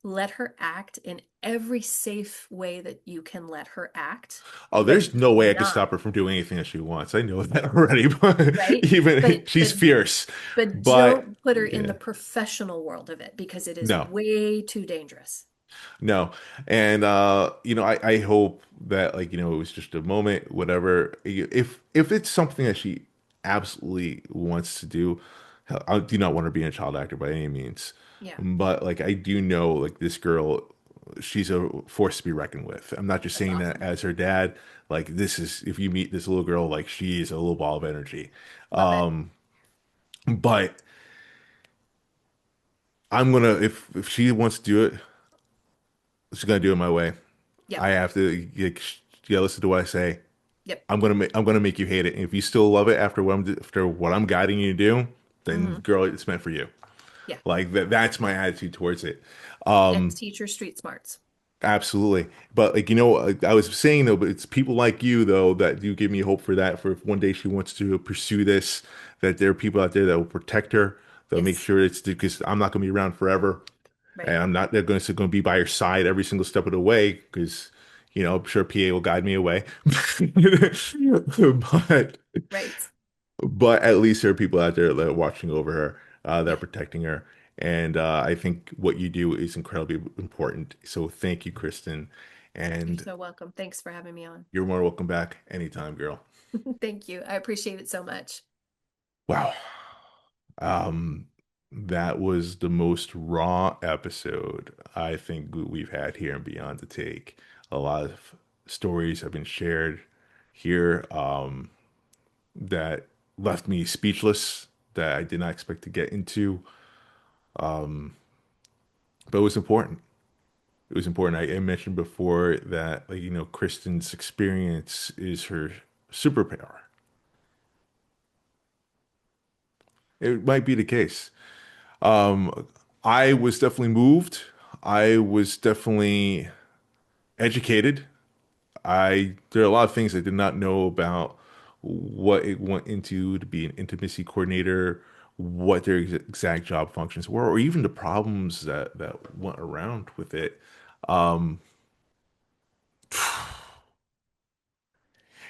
Let her act in every safe way that you can let her act, Oh, but there's no way I could not, stop her from doing anything that she wants. I know that already, but right? even But she's but fierce. but But don't put her in the yeah, professional world of it because it is no. way too dangerous. No. And I hope that, like, it was just a moment, whatever. If it's something that she absolutely wants to do, hell, I do not want her being a child actor by any means. Yeah, But like I do know like this girl, she's a force to be reckoned with. I'm not just that's saying that awesome. as her dad. Like this is if you meet this little girl, like she is a little ball of energy. Love it. But I'm gonna if she wants to do it, she's gonna do it my way. I Yep. have to listen to what I say. Yep. I'm gonna make you hate it. And if you still love it after what I'm guiding you to do, then Hmm. girl, it's meant for you. Yeah. Like that's my attitude towards it. And teach her street smarts. Absolutely. But like like I was saying though, but it's people like you though that do give me hope for that. For if one day she wants to pursue this, that there are people out there that will protect her. They'll make Yes. sure it's because I'm not gonna be around forever, Right. and I'm not they're going to be by your side every single step of the way because I'm sure PA will guide me away. But Right. but at least there are people out there that are watching over her, that are Yeah. protecting her. And I think what you do is incredibly important. So thank you, Kristen. You're And so welcome. Thanks for having me on. you're more welcome back anytime, girl. Thank you. I appreciate it so much. Wow. Um, that was the most raw episode I think we've had here and Beyond the Take. A lot of stories have been shared here, that left me speechless, that I did not expect to get into. But it was important. It was important. I mentioned before that, like, Kristen's experience is her superpower. It might be the case. I was definitely moved. I was definitely educated. There are a lot of things I did not know about what it went into to be an intimacy coordinator, what their exact job functions were, or even the problems that went around with it.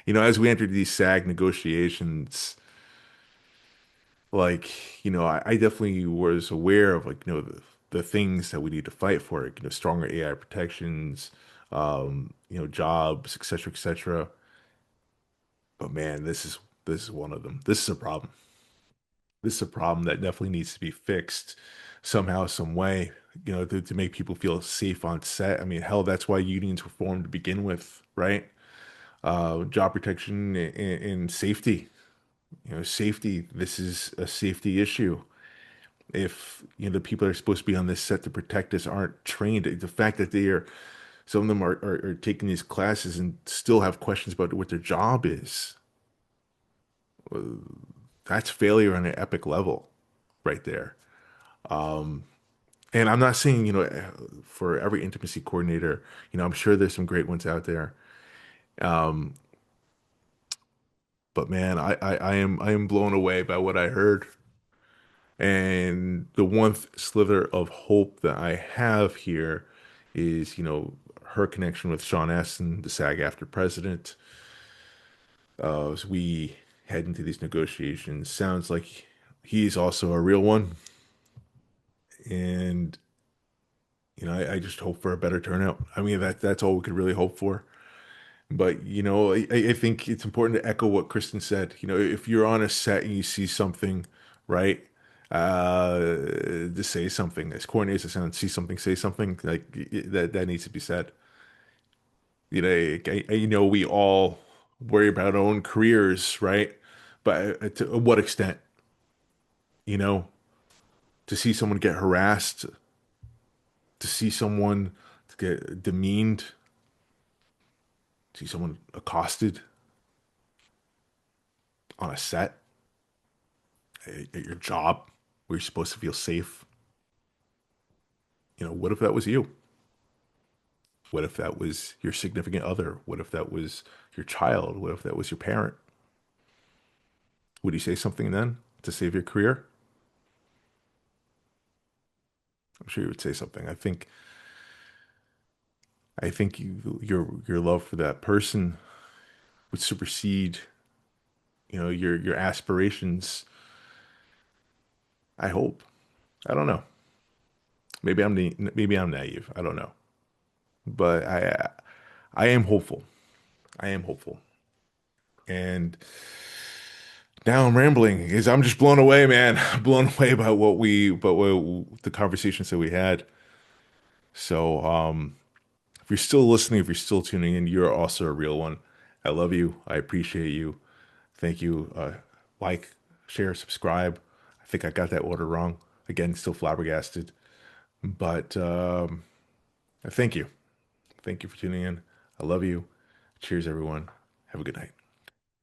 As we entered these SAG negotiations, like, I definitely was aware of like, the things that we need to fight for, like, stronger AI protections, jobs, et cetera, et cetera. But man, this is one of them. This is a problem. This is a problem that definitely needs to be fixed somehow, some way, to make people feel safe on set. I mean, hell, that's why unions were formed to begin with, right? Job protection and safety. Safety, this is a safety issue. If, the people that are supposed to be on this set to protect us aren't trained, the fact that some of them are taking these classes and still have questions about what their job is, that's failure on an epic level right there. And I'm not saying, for every intimacy coordinator, I'm sure there's some great ones out there. But man, I am blown away by what I heard. And the one slither of hope that I have here is, her connection with Sean Astin, the SAG-AFTRA president. As we head into these negotiations, sounds like he's also a real one. And, I just hope for a better turnout. I mean, that's all we could really hope for. But, I think it's important to echo what Kristen said. If you're on a set and you see something, right? To say something. As corny as it sounds, see something, say something. Like that needs to be said. We all worry about our own careers, right? But to what extent? You know, to see someone get harassed, to see someone get demeaned, see someone accosted on a set at your job where you're supposed to feel safe. What if that was you? What if that was your significant other? What if that was your child? What if that was your parent? Would you say something then to save your career? I'm sure you would say something. I think your love for that person would supersede, your aspirations. I hope. I don't know. Maybe I'm naive. I don't know. But I am hopeful. I am hopeful. And now I'm rambling because I'm just blown away, man. Blown away by the conversations that we had. So, if you're still listening, if you're still tuning in, you're also a real one. I love you. I appreciate you. Thank you. Like, share, subscribe. I think I got that order wrong. Again, still flabbergasted. But thank you. Thank you for tuning in. I love you. Cheers, everyone. Have a good night.